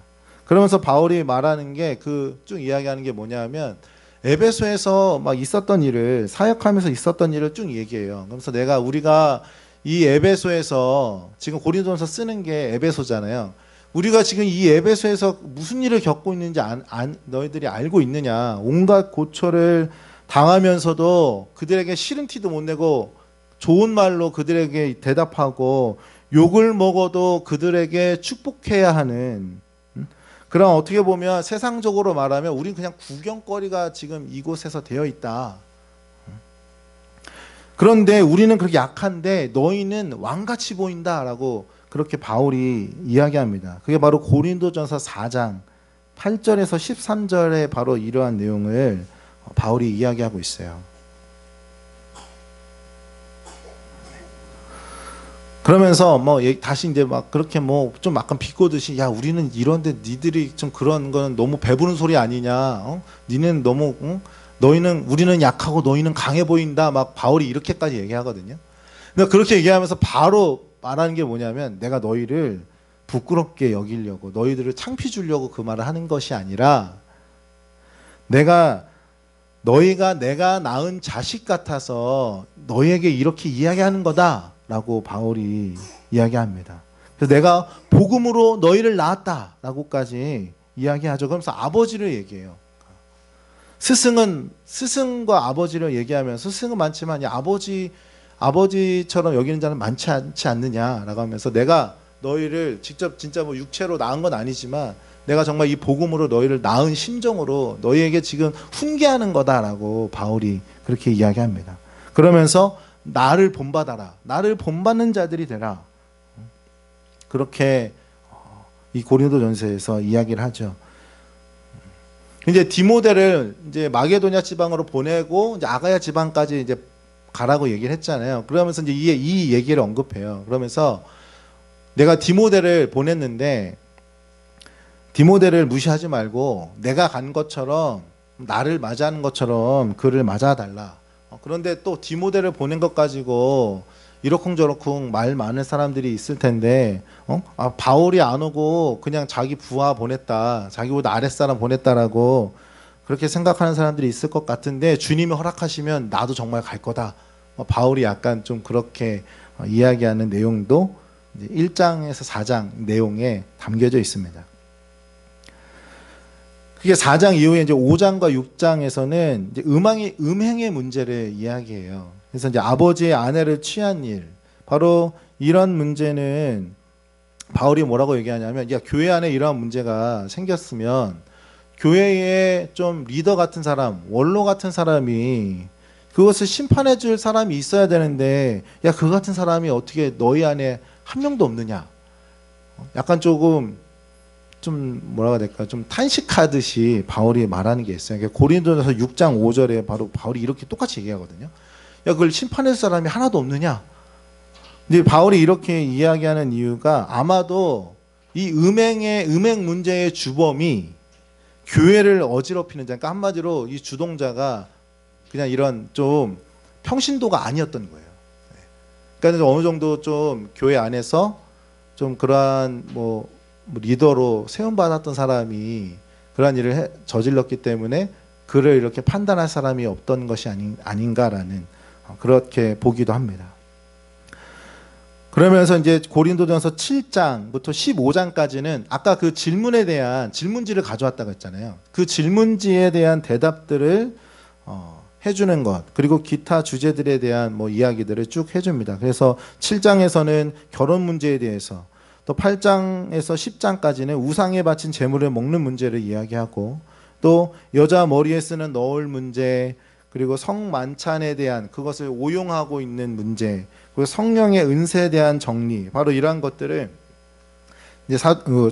그러면서 바울이 말하는 게 그 쭉 이야기하는 게 뭐냐면 에베소에서 막 있었던 일을 사역하면서 있었던 일을 쭉 얘기해요. 그래서 우리가 이 에베소에서 지금 고린도전서 쓰는 게 에베소잖아요. 우리가 지금 이 에베소에서 무슨 일을 겪고 있는지 너희들이 알고 있느냐. 온갖 고초를 당하면서도 그들에게 싫은 티도 못 내고 좋은 말로 그들에게 대답하고 욕을 먹어도 그들에게 축복해야 하는 그럼 어떻게 보면 세상적으로 말하면 우린 그냥 구경거리가 지금 이곳에서 되어 있다. 그런데 우리는 그렇게 약한데 너희는 왕같이 보인다라고 그렇게 바울이 이야기합니다. 그게 바로 고린도전서 4장 8절에서 13절에 바로 이러한 내용을 바울이 이야기하고 있어요. 그러면서 뭐 다시 이제 막 그렇게 뭐 좀 약간 비꼬듯이, 야 우리는 이런데 니들이 좀 그런 거는 너무 배부른 소리 아니냐? 니는 너무 너희는 우리는 약하고 너희는 강해 보인다. 막 바울이 이렇게까지 얘기하거든요. 근데 그렇게 얘기하면서 바로 말하는 게 뭐냐면, 내가 너희를 부끄럽게 여기려고, 너희들을 창피 주려고 그 말을 하는 것이 아니라, 너희가 내가 낳은 자식 같아서 너희에게 이렇게 이야기하는 거다라고 바울이 이야기합니다. 그래서 내가 복음으로 너희를 낳았다라고까지 이야기하죠. 그러면서 아버지를 얘기해요. 스승과 아버지를 얘기하면서, 스승은 많지만 아버지처럼 여기는 자는 많지 않지 않느냐라고 하면서, 내가 너희를 직접 진짜 뭐 육체로 낳은 건 아니지만 내가 정말 이 복음으로 너희를 낳은 심정으로 너희에게 지금 훈계하는 거다라고 바울이 그렇게 이야기합니다. 그러면서 나를 본받아라. 나를 본받는 자들이 되라. 그렇게 이 고린도전서에서 이야기를 하죠. 이제 디모데를 이제 마게도냐 지방으로 보내고 이제 아가야 지방까지 이제 가라고 얘기를 했잖아요. 그러면서 이제 이 얘기를 언급해요. 그러면서 내가 디모데를 보냈는데 디모데를 무시하지 말고 내가 간 것처럼, 나를 맞이하는 것처럼 그를 맞아달라. 그런데 또 디모데를 보낸 것 가지고 이러쿵저러쿵 말 많은 사람들이 있을 텐데, 바울이 안 오고 그냥 자기 부하 보냈다, 자기보다 아랫사람 보냈다라고 그렇게 생각하는 사람들이 있을 것 같은데, 주님이 허락하시면 나도 정말 갈 거다. 바울이 약간 좀 그렇게 이야기하는 내용도 1장에서 4장 내용에 담겨져 있습니다. 그게 4장 이후에 이제 5장과 6장에서는 이제 음행의 문제를 이야기해요. 그래서 이제 아버지의 아내를 취한 일, 바로 이런 문제는 바울이 뭐라고 얘기하냐면, 야 교회 안에 이러한 문제가 생겼으면 교회에 좀 리더 같은 사람, 원로 같은 사람이 그것을 심판해 줄 사람이 있어야 되는데, 야 그 같은 사람이 어떻게 너희 안에 한 명도 없느냐. 약간 좀 뭐라고 해야 될까, 좀 탄식하듯이 바울이 말하는 게 있어요. 그러니까 고린도전서 6장 5절에 바로 바울이 이렇게 똑같이 얘기하거든요. 야 그걸 심판할 사람이 하나도 없느냐. 근데 바울이 이렇게 이야기하는 이유가, 아마도 이 음행 문제의 주범이 교회를 어지럽히는 자, 그러니까 한마디로 이 주동자가 그냥 이런 좀 평신도가 아니었던 거예요. 그러니까 어느 정도 좀 교회 안에서 좀 그러한 뭐 리더로 세움받았던 사람이 그러한 일을 저질렀기 때문에 그를 이렇게 판단할 사람이 없던 것이 아닌가라는, 그렇게 보기도 합니다. 그러면서 이제 고린도전서 7장부터 15장까지는 아까 그 질문에 대한 질문지를 가져왔다고 했잖아요. 그 질문지에 대한 대답들을 해주는 것, 그리고 기타 주제들에 대한 뭐 이야기들을 쭉 해줍니다. 그래서 7장에서는 결혼 문제에 대해서, 또 8장에서 10장까지는 우상에 바친 재물을 먹는 문제를 이야기하고, 또 여자 머리에 쓰는 너울 문제, 그리고 성만찬에 대한 그것을 오용하고 있는 문제, 그리고 성령의 은세에 대한 정리, 바로 이러한 것들을 이제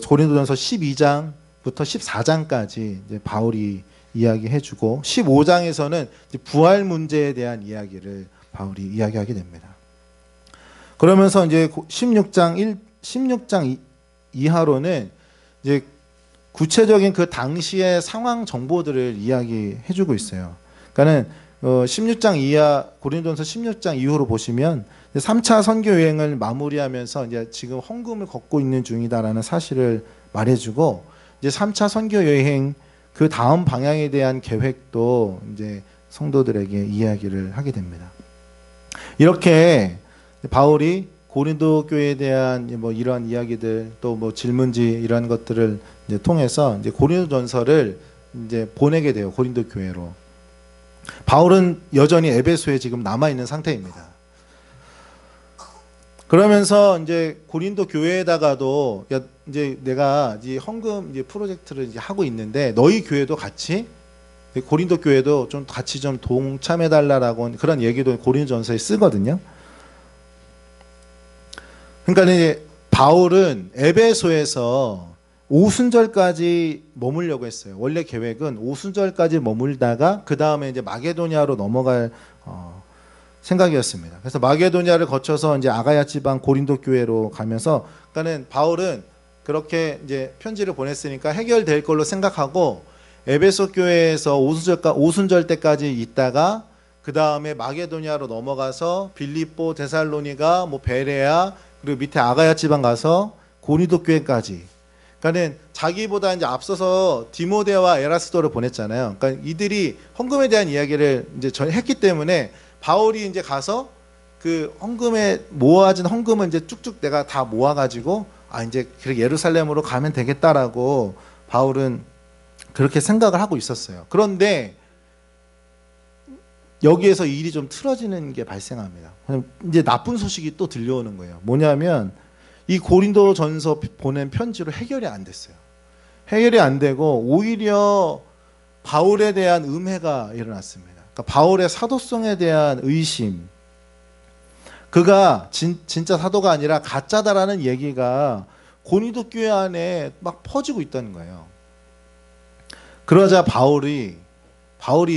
고린도전서 12장부터 14장까지 이제 바울이 이야기해주고, 15장에서는 부활 문제에 대한 이야기를 바울이 이야기하게 됩니다. 그러면서 이제 16장 이하로는 이제 구체적인 그 당시의 상황 정보들을 이야기해주고 있어요. 그러니까는 16장 이하, 고린도전서 16장 이후로 보시면 3차 선교 여행을 마무리하면서 이제 지금 헌금을 걷고 있는 중이다라는 사실을 말해주고, 이제 3차 선교 여행 그 다음 방향에 대한 계획도 이제 성도들에게 이야기를 하게 됩니다. 이렇게 바울이 고린도 교회에 대한 뭐 이러한 이야기들, 또 뭐 질문지 이러한 것들을 이제 통해서 이제 고린도전서를 이제 보내게 돼요. 고린도 교회로. 바울은 여전히 에베소에 지금 남아 있는 상태입니다. 그러면서 이제 고린도 교회에다가도, 야 이제 내가 이제 헌금 이제 프로젝트를 이제 하고 있는데 너희 교회도 같이, 고린도 교회도 좀 같이 좀 동참해 달라라고 그런 얘기도 고린도전서에 쓰거든요. 그러니까 이제 바울은 에베소에서 오순절까지 머물려고 했어요. 원래 계획은 오순절까지 머물다가 그 다음에 이제 마게도냐로 넘어갈 생각이었습니다. 그래서 마게도냐를 거쳐서 이제 아가야 지방 고린도 교회로 가면서, 그러니까는 바울은 그렇게 이제 편지를 보냈으니까 해결될 걸로 생각하고 에베소 교회에서 오순절 때까지 있다가 그 다음에 마게도냐로 넘어가서 빌립보, 데살로니가, 뭐 베레아, 그리고 밑에 아가야 지방 가서 고린도 교회까지. 그러니까는 자기보다 이제 앞서서 디모데와 에라스도를 보냈잖아요. 그러니까 이들이 헌금에 대한 이야기를 이제 했기 때문에 바울이 이제 가서 그 헌금에 모아진 헌금은 이제 쭉쭉 내가 다 모아가지고 이제 그렇게 예루살렘으로 가면 되겠다라고 바울은 그렇게 생각을 하고 있었어요. 그런데 여기에서 일이 좀 틀어지는 게 발생합니다. 이제 나쁜 소식이 또 들려오는 거예요. 뭐냐면 이 고린도전서 보낸 편지로 해결이 안 됐어요. 해결이 안 되고 오히려 바울에 대한 음해가 일어났습니다. 그러니까 바울의 사도성에 대한 의심, 그가 진짜 사도가 아니라 가짜다라는 얘기가 고린도 교회 안에 막 퍼지고 있다는 거예요. 그러자 바울이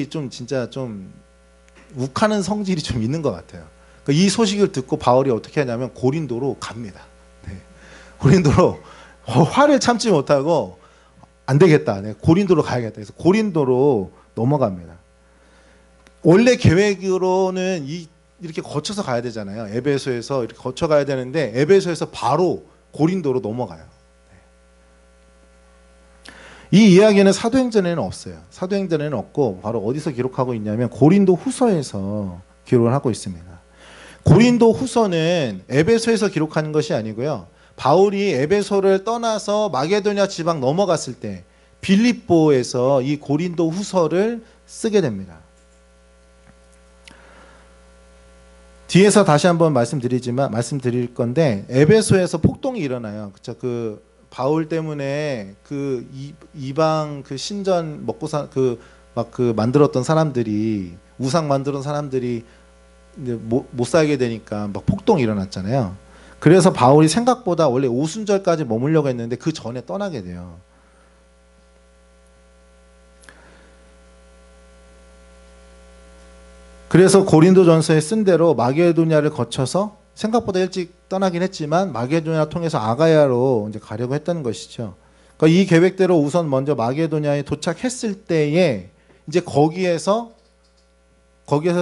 좀 진짜 좀 욱하는 성질이 좀 있는 것 같아요. 그러니까 이 소식을 듣고 바울이 어떻게 하냐면 고린도로 갑니다. 네. 고린도로 화를 참지 못하고 안 되겠다. 네. 고린도로 가야겠다. 그래서 고린도로 넘어갑니다. 원래 계획으로는 이렇게 거쳐서 가야 되잖아요. 에베소에서 이렇게 거쳐 가야 되는데 에베소에서 바로 고린도로 넘어가요. 이 이야기는 사도행전에는 없어요. 사도행전에는 없고 바로 어디서 기록하고 있냐면 고린도 후서에서 기록을 하고 있습니다. 고린도 후서는 에베소에서 기록하는 것이 아니고요. 바울이 에베소를 떠나서 마게도냐 지방 넘어갔을 때 빌립보에서 이 고린도 후서를 쓰게 됩니다. 뒤에서 다시 한번 말씀드릴 건데 에베소에서 폭동이 일어나요. 그쵸? 그 바울 때문에 그 이방 그 신전 먹고 만들었던 사람들이, 우상 만들었던 사람들이 이제 못 살게 되니까 막 폭동이 일어났잖아요. 그래서 바울이 생각보다 원래 오순절까지 머물려고 했는데 그 전에 떠나게 돼요. 그래서 고린도전서에 쓴 대로 마게도냐를 거쳐서 생각보다 일찍 떠나긴 했지만 마게도냐 통해서 아가야로 이제 가려고 했다는 것이죠. 그러니까 이 계획대로 우선 먼저 마게도냐에 도착했을 때에 이제 거기에서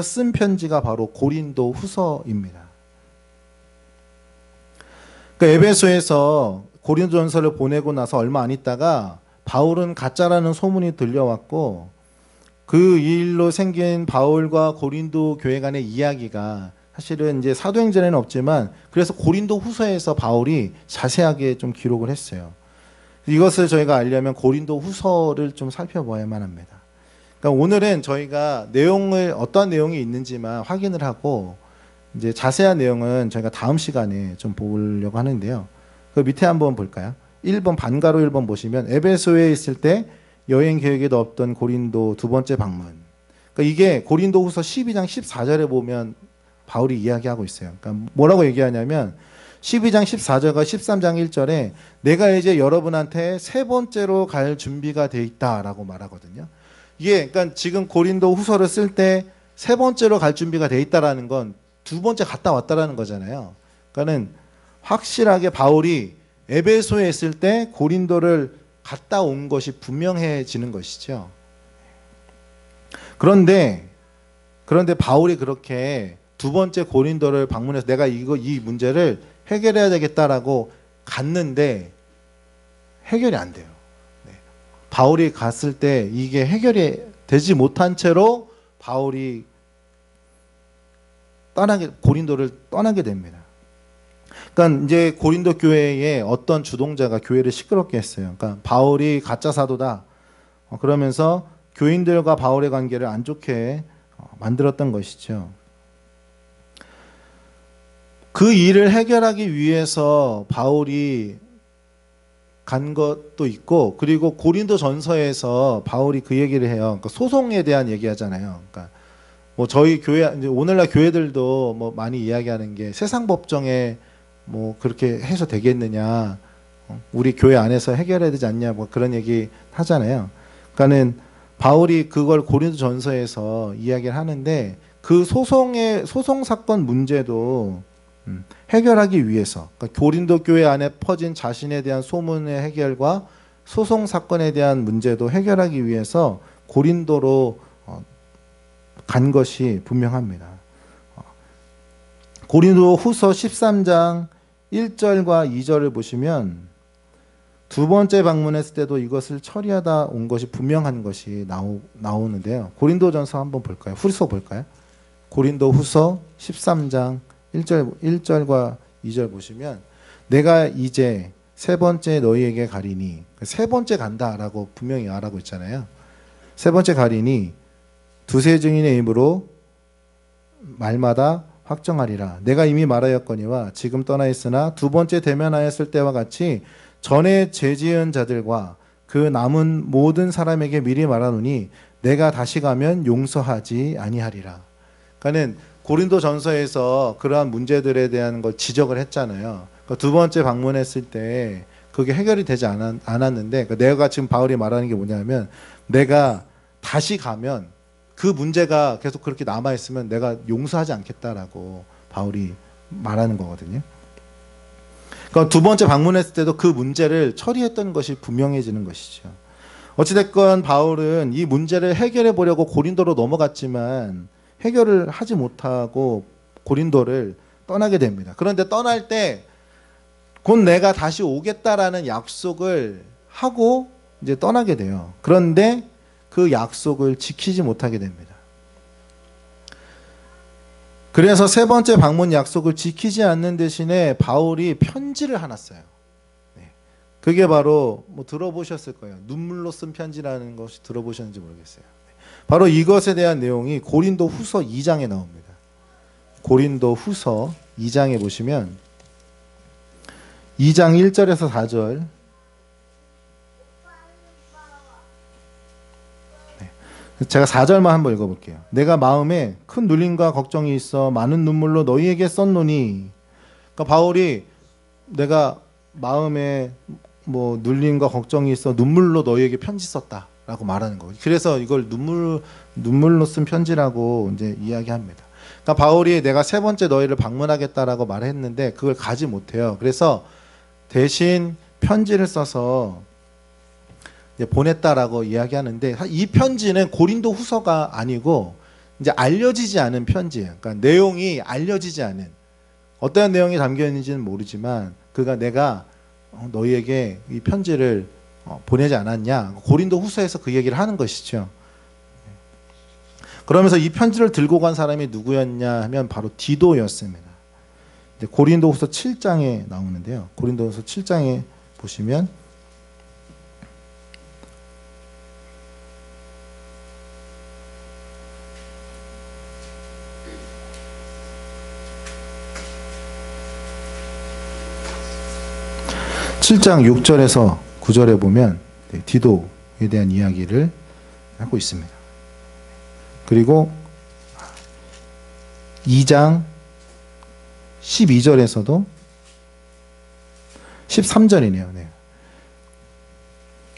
쓴 편지가 바로 고린도 후서입니다. 그러니까 에베소에서 고린도전서를 보내고 나서 얼마 안 있다가 바울은 가짜라는 소문이 들려왔고 그 일로 생긴 바울과 고린도 교회 간의 이야기가 사실은 이제 사도행전에는 없지만 그래서 고린도 후서에서 바울이 자세하게 좀 기록을 했어요. 이것을 저희가 알려면 고린도 후서를 좀 살펴봐야만 합니다. 그러니까 오늘은 저희가 어떤 내용이 있는지만 확인을 하고 이제 자세한 내용은 저희가 다음 시간에 좀 보려고 하는데요. 그 밑에 한번 볼까요? 1번 반가로 1번 보시면 에베소에 있을 때 여행 계획에도 없던 고린도 두 번째 방문. 그러니까 이게 고린도 후서 12장 14절에 보면 바울이 이야기하고 있어요. 그러니까 뭐라고 얘기하냐면 12장 14절과 13장 1절에 내가 이제 여러분한테 세 번째로 갈 준비가 돼 있다라고 말하거든요. 이게 그러니까 지금 고린도 후서를 쓸 때 세 번째로 갈 준비가 돼 있다라는 건 두 번째 갔다 왔다라는 거잖아요. 그러니까는 확실하게 바울이 에베소에 있을 때 고린도를 갔다 온 것이 분명해지는 것이죠. 그런데 바울이 그렇게 두 번째 고린도를 방문해서 내가 이 문제를 해결해야 되겠다라고 갔는데 해결이 안 돼요. 네. 바울이 갔을 때 이게 해결이 되지 못한 채로 바울이 고린도를 떠나게 됩니다. 그러니까 이제 고린도 교회에 어떤 주동자가 교회를 시끄럽게 했어요. 그러니까 바울이 가짜 사도다. 그러면서 교인들과 바울의 관계를 안 좋게 만들었던 것이죠. 그 일을 해결하기 위해서 바울이 간 것도 있고, 그리고 고린도 전서에서 바울이 그 얘기를 해요. 그러니까 소송에 대한 얘기하잖아요. 그러니까 뭐 저희 교회, 이제 오늘날 교회들도 뭐 많이 이야기하는 게 세상 법정에 뭐 그렇게 해서 되겠느냐, 우리 교회 안에서 해결해야 되지 않냐 뭐 그런 얘기 하잖아요. 그러니까는 바울이 그걸 고린도전서에서 이야기를 하는데 그 소송 사건 문제도 해결하기 위해서 그러니까 고린도 교회 안에 퍼진 자신에 대한 소문의 해결과 소송 사건에 대한 문제도 해결하기 위해서 고린도로 간 것이 분명합니다. 고린도 후서 13장 1절과 2절을 보시면 두 번째 방문했을 때도 이것을 처리하다 온 것이 분명한 것이 나오는데요. 고린도전서 한번 볼까요? 후서 볼까요? 고린도 후서 13장 1절과 2절 보시면 내가 이제 세 번째 너희에게 가리니 세 번째 간다라고 분명히 말하고 있잖아요. 세 번째 가리니 두세 증인의 입으로 말마다 확정하리라. 내가 이미 말하였거니와 지금 떠나 있으나 두 번째 대면하였을 때와 같이 전에 죄지은 자들과 그 남은 모든 사람에게 미리 말하노니 내가 다시 가면 용서하지 아니하리라. 그러니까는 고린도전서에서 그러한 문제들에 대한 걸 지적을 했잖아요. 그러니까 두 번째 방문했을 때 그게 해결이 되지 않았는데 그러니까 내가 지금 바울이 말하는 게 뭐냐면 내가 다시 가면 그 문제가 계속 그렇게 남아있으면 내가 용서하지 않겠다라고 바울이 말하는 거거든요. 그러니까 두 번째 방문했을 때도 그 문제를 처리했던 것이 분명해지는 것이죠. 어찌됐건 바울은 이 문제를 해결해 보려고 고린도로 넘어갔지만 해결을 하지 못하고 고린도를 떠나게 됩니다. 그런데 떠날 때 곧 내가 다시 오겠다라는 약속을 하고 이제 떠나게 돼요. 그런데 그 약속을 지키지 못하게 됩니다. 그래서 세 번째 방문 약속을 지키지 않는 대신에 바울이 편지를 하나 써요. 그게 바로 뭐 들어보셨을 거예요. 눈물로 쓴 편지라는 것이 들어보셨는지 모르겠어요. 바로 이것에 대한 내용이 고린도 후서 2장에 나옵니다. 고린도 후서 2장에 보시면 2장 1절에서 4절 제가 4절만 한번 읽어볼게요. 내가 마음에 큰 눌림과 걱정이 있어 많은 눈물로 너희에게 썼노니 그러니까 바울이 내가 마음에 뭐 눌림과 걱정이 있어 눈물로 너희에게 편지 썼다라고 말하는 거예요. 그래서 이걸 눈물로 쓴 편지라고 이제 이야기합니다. 그러니까 바울이 내가 세 번째 너희를 방문하겠다라고 말했는데 그걸 가지 못해요. 그래서 대신 편지를 써서 이제 보냈다라고 이야기하는데 이 편지는 고린도 후서가 아니고 이제 알려지지 않은 편지예요. 그러니까 내용이 알려지지 않은 어떠한 내용이 담겨 있는지는 모르지만 그가 내가 너희에게 이 편지를 보내지 않았냐 고린도 후서에서 그 얘기를 하는 것이죠. 그러면서 이 편지를 들고 간 사람이 누구였냐 하면 바로 디도였습니다. 고린도 후서 7장에 나오는데요. 고린도 후서 7장에 보시면 7장 6절에서 9절에 보면 디도에 대한 이야기를 하고 있습니다. 그리고 2장 12절에서도 13절이네요. 네.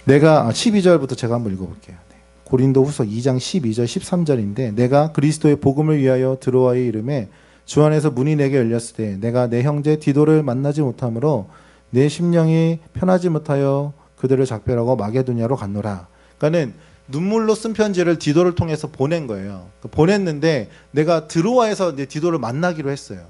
내가 12절부터 제가 한번 읽어볼게요. 네. 고린도 후서 2장 12절 13절인데 내가 그리스도의 복음을 위하여 드로아의 이름에 주 안에서 문이 내게 열렸을 때 내가 내 형제 디도를 만나지 못하므로 내 심령이 편하지 못하여 그들을 작별하고 마게도냐로 갔노라. 그러니까는 눈물로 쓴 편지를 디도를 통해서 보낸 거예요. 보냈는데 내가 드로아에서 이제 디도를 만나기로 했어요.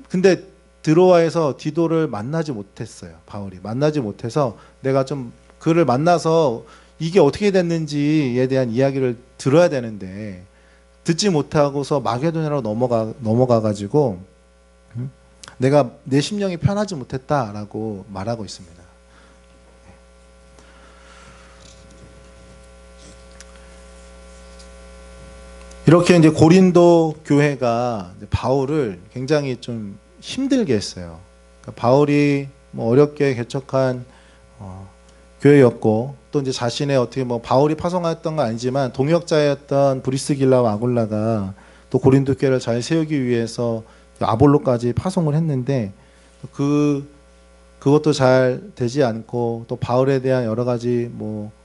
근데 드로아에서 디도를 만나지 못했어요. 바울이 만나지 못해서 내가 좀 그를 만나서 이게 어떻게 됐는지에 대한 이야기를 들어야 되는데 듣지 못하고서 마게도냐로 넘어가 가지고 내가 내 심령이 편하지 못했다라고 말하고 있습니다. 이렇게 이제 고린도 교회가 바울을 굉장히 좀 힘들게 했어요. 그러니까 바울이 뭐 어렵게 개척한 교회였고 또 이제 자신의 어떻게 뭐 바울이 파송했던 건 아니지만 동역자였던 브리스길라와 아굴라가 또 고린도 교회를 잘 세우기 위해서 아볼로까지 파송을 했는데 그 그것도 잘 되지 않고 또 바울에 대한 여러 가지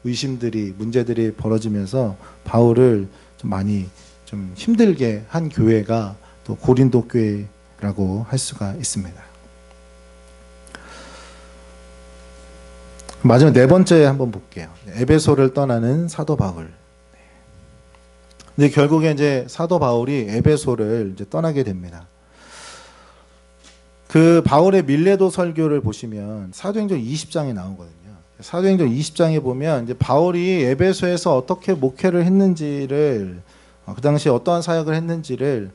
의심들이 문제들이 벌어지면서 바울을 좀 많이 좀 힘들게 한 교회가 또 고린도 교회라고 할 수가 있습니다. 마지막 네 번째 한번 볼게요. 에베소를 떠나는 사도 바울. 근데 결국에 이제 사도 바울이 에베소를 이제 떠나게 됩니다. 그 바울의 밀레도 설교를 보시면 사도행전 20장에 나오거든요. 사도행전 20장에 보면 이제 바울이 에베소에서 어떻게 목회를 했는지를 그 당시에 어떠한 사역을 했는지를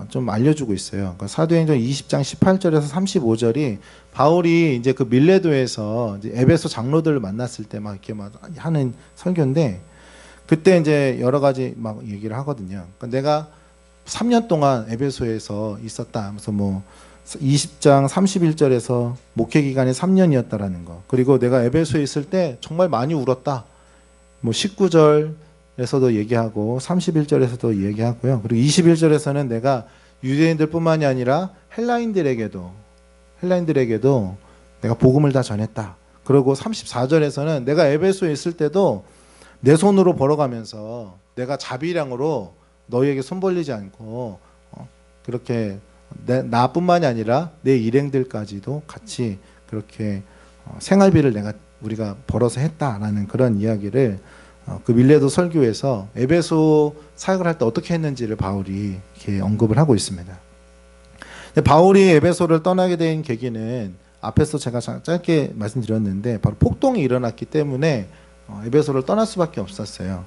좀 알려주고 있어요. 그러니까 사도행전 20장 18절에서 35절이 바울이 이제 그 밀레도에서 이제 에베소 장로들을 만났을 때 막 이렇게 막 하는 설교인데 그때 이제 여러 가지 막 얘기를 하거든요. 그러니까 내가 3년 동안 에베소에서 있었다 하면서 20장 31절에서 목회 기간이 3년이었다라는 거. 그리고 내가 에베소에 있을 때 정말 많이 울었다. 19절에서도 얘기하고 31절에서도 얘기하고요. 그리고 21절에서는 내가 유대인들뿐만이 아니라 헬라인들에게도 내가 복음을 다 전했다. 그리고 34절에서는 내가 에베소에 있을 때도 내 손으로 벌어가면서 내가 자비량으로 너희에게 손 벌리지 않고 그렇게 나뿐만이 아니라 내 일행들까지도 같이 그렇게 생활비를 우리가 벌어서 했다라는 그런 이야기를 그 밀레도 설교에서 에베소 사역을 할 때 어떻게 했는지를 바울이 이렇게 언급을 하고 있습니다. 바울이 에베소를 떠나게 된 계기는 앞에서 제가 짧게 말씀드렸는데 바로 폭동이 일어났기 때문에 에베소를 떠날 수밖에 없었어요.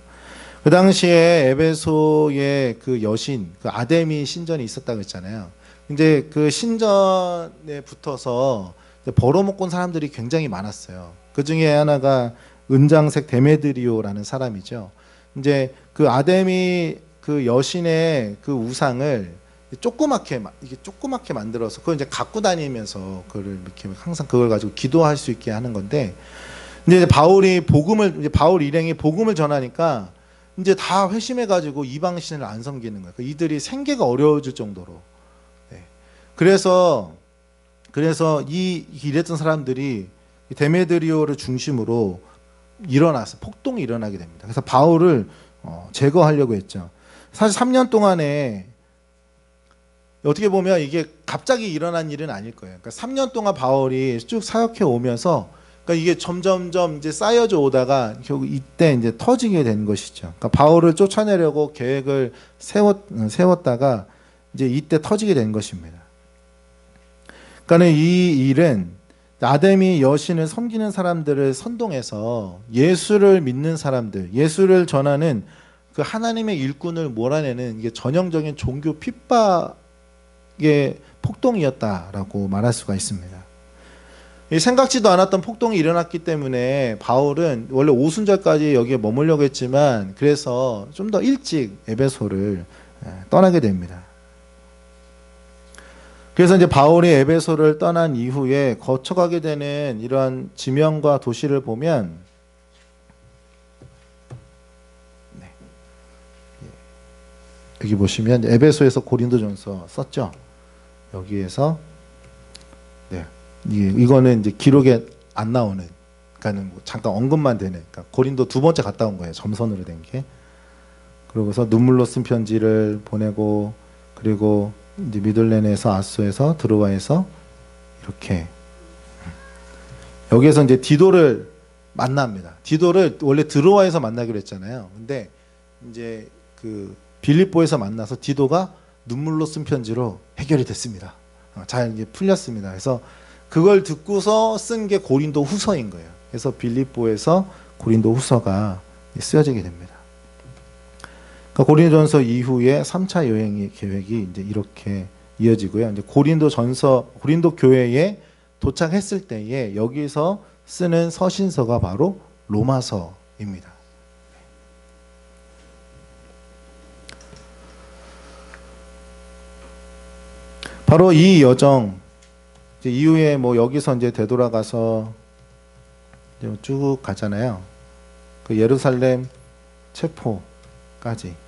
그 당시에 에베소의 그 여신, 그 아데미 신전이 있었다고 했잖아요. 이제 그 신전에 붙어서 벌어먹고 온 사람들이 굉장히 많았어요. 그 중에 하나가 은장색 데메드리오라는 사람이죠. 이제 그 아데미 그 여신의 그 우상을 조그맣게 만들어서 그걸 이제 갖고 다니면서 그걸 이렇게 항상 그걸 가지고 기도할 수 있게 하는 건데, 이제 바울 일행이 복음을 전하니까 이제 다 회심해가지고 이방 신을 안 섬기는 거예요. 이들이 생계가 어려워질 정도로. 그래서 이랬던 사람들이 데메드리오를 중심으로 폭동이 일어나게 됩니다. 그래서 바울을 제거하려고 했죠. 사실 3년 동안에 어떻게 보면 이게 갑자기 일어난 일은 아닐 거예요. 그러니까 3년 동안 바울이 쭉 사역해 오면서 그러니까 이게 점점점 이제 쌓여져 오다가 결국 이때 이제 터지게 된 것이죠. 그러니까 바울을 쫓아내려고 계획을 세웠다가 이제 이때 터지게 된 것입니다. 그러니까 이 일은 아데미 여신을 섬기는 사람들을 선동해서 예수를 믿는 사람들, 예수를 전하는 그 하나님의 일꾼을 몰아내는 이게 전형적인 종교 핍박의 폭동이었다라고 말할 수가 있습니다. 생각지도 않았던 폭동이 일어났기 때문에 바울은 원래 오순절까지 여기에 머물려고 했지만 그래서 좀 더 일찍 에베소를 떠나게 됩니다. 그래서 이제 바울이 에베소를 떠난 이후에 거쳐가게 되는 이러한 지명과 도시를 보면 여기 보시면 에베소에서 고린도전서 썼죠. 여기에서 이거는 이제 기록에 안 나오는, 그러니까는 잠깐 언급만 되는, 그러니까 고린도 두 번째 갔다 온 거예요. 점선으로 된 게. 그러고서 눈물로 쓴 편지를 보내고, 그리고 이제 미들렌에서 아소에서 드로아에서 이렇게 여기에서 이제 디도를 만납니다. 디도를 원래 드로아에서 만나기로 했잖아요. 근데 이제 그 빌립보에서 만나서 디도가 눈물로 쓴 편지로 해결이 됐습니다. 잘 이제 풀렸습니다. 그래서 그걸 듣고서 쓴 게 고린도 후서인 거예요. 그래서 빌립보에서 고린도 후서가 쓰여지게 됩니다. 그러니까 고린도전서 이후에 3차 여행의 계획이 이제 이렇게 이어지고요. 이제 고린도 교회에 도착했을 때에 여기서 쓰는 서신서가 바로 로마서입니다. 바로 이 여정, 이제 이후에 여기서 이제 되돌아가서 이제 쭉 가잖아요. 그 예루살렘 체포까지.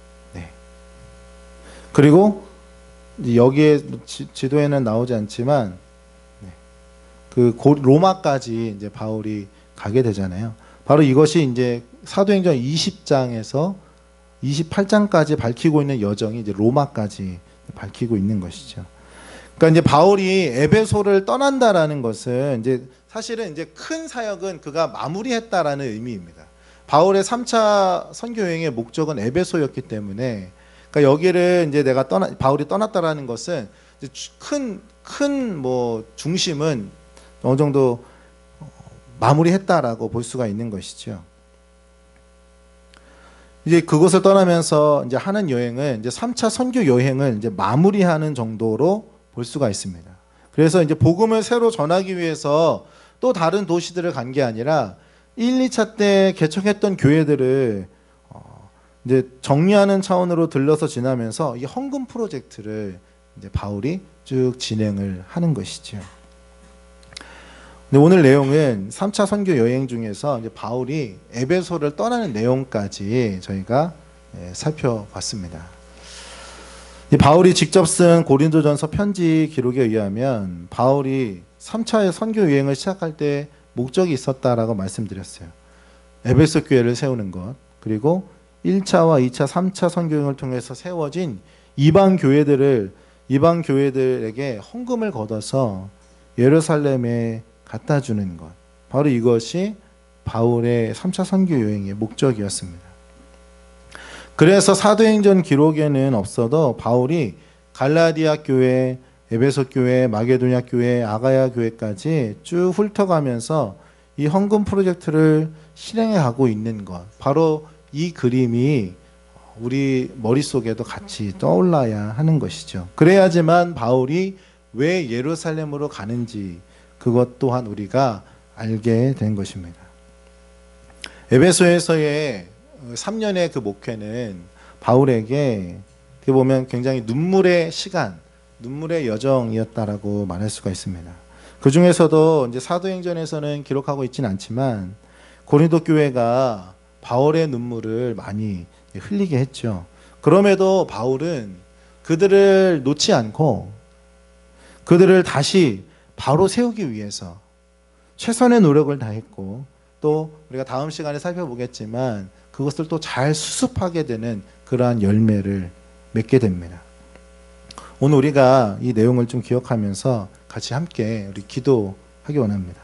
그리고 여기에 지도에는 나오지 않지만 로마까지 이제 바울이 가게 되잖아요. 바로 이것이 이제 사도행전 20장에서 28장까지 밝히고 있는 여정이 이제 로마까지 밝히고 있는 것이죠. 그러니까 이제 바울이 에베소를 떠난다라는 것은 이제 사실은 이제 큰 사역은 그가 마무리했다라는 의미입니다. 바울의 3차 선교 여행의 목적은 에베소였기 때문에, 그러니까 여기를 이제 바울이 떠났다라는 것은 이제 큰 뭐 중심은 어느 정도 마무리했다라고 볼 수가 있는 것이죠. 이제 그곳을 떠나면서 이제 하는 여행은 이제 3차 선교 여행을 이제 마무리하는 정도로 볼 수가 있습니다. 그래서 이제 복음을 새로 전하기 위해서 또 다른 도시들을 간 게 아니라 1, 2차 때 개척했던 교회들을 이제 정리하는 차원으로 들러서 지나면서 이 헌금 프로젝트를 이제 바울이 쭉 진행을 하는 것이죠. 근데 오늘 내용은 3차 선교 여행 중에서 이제 바울이 에베소를 떠나는 내용까지 저희가 살펴봤습니다. 바울이 직접 쓴 고린도전서 편지 기록에 의하면 바울이 3차의 선교 여행을 시작할 때 목적이 있었다라고 말씀드렸어요. 에베소 교회를 세우는 것, 그리고 1차와 2차, 3차 선교 여행을 통해서 세워진 이방 교회들에게 헌금을 걷어서 예루살렘에 갖다 주는 것. 바로 이것이 바울의 3차 선교 여행의 목적이었습니다. 그래서 사도행전 기록에는 없어도 바울이 갈라디아 교회, 에베소 교회, 마게도냐 교회, 아가야 교회까지 쭉 훑어가면서 이 헌금 프로젝트를 실행해 가고 있는 것. 바로 이 그림이 우리 머릿속에도 같이 떠올라야 하는 것이죠. 그래야지만 바울이 왜 예루살렘으로 가는지 그것 또한 우리가 알게 된 것입니다. 에베소에서의 3년의 그 목회는 바울에게 어떻게 보면 굉장히 눈물의 시간, 눈물의 여정이었다라고 말할 수가 있습니다. 그 중에서도 이제 사도행전에서는 기록하고 있지는 않지만 고린도 교회가 바울의 눈물을 많이 흘리게 했죠. 그럼에도 바울은 그들을 놓지 않고 그들을 다시 바로 세우기 위해서 최선의 노력을 다했고, 또 우리가 다음 시간에 살펴보겠지만 그것을 또 잘 수습하게 되는 그러한 열매를 맺게 됩니다. 오늘 우리가 이 내용을 좀 기억하면서 같이 함께 우리 기도하기 원합니다.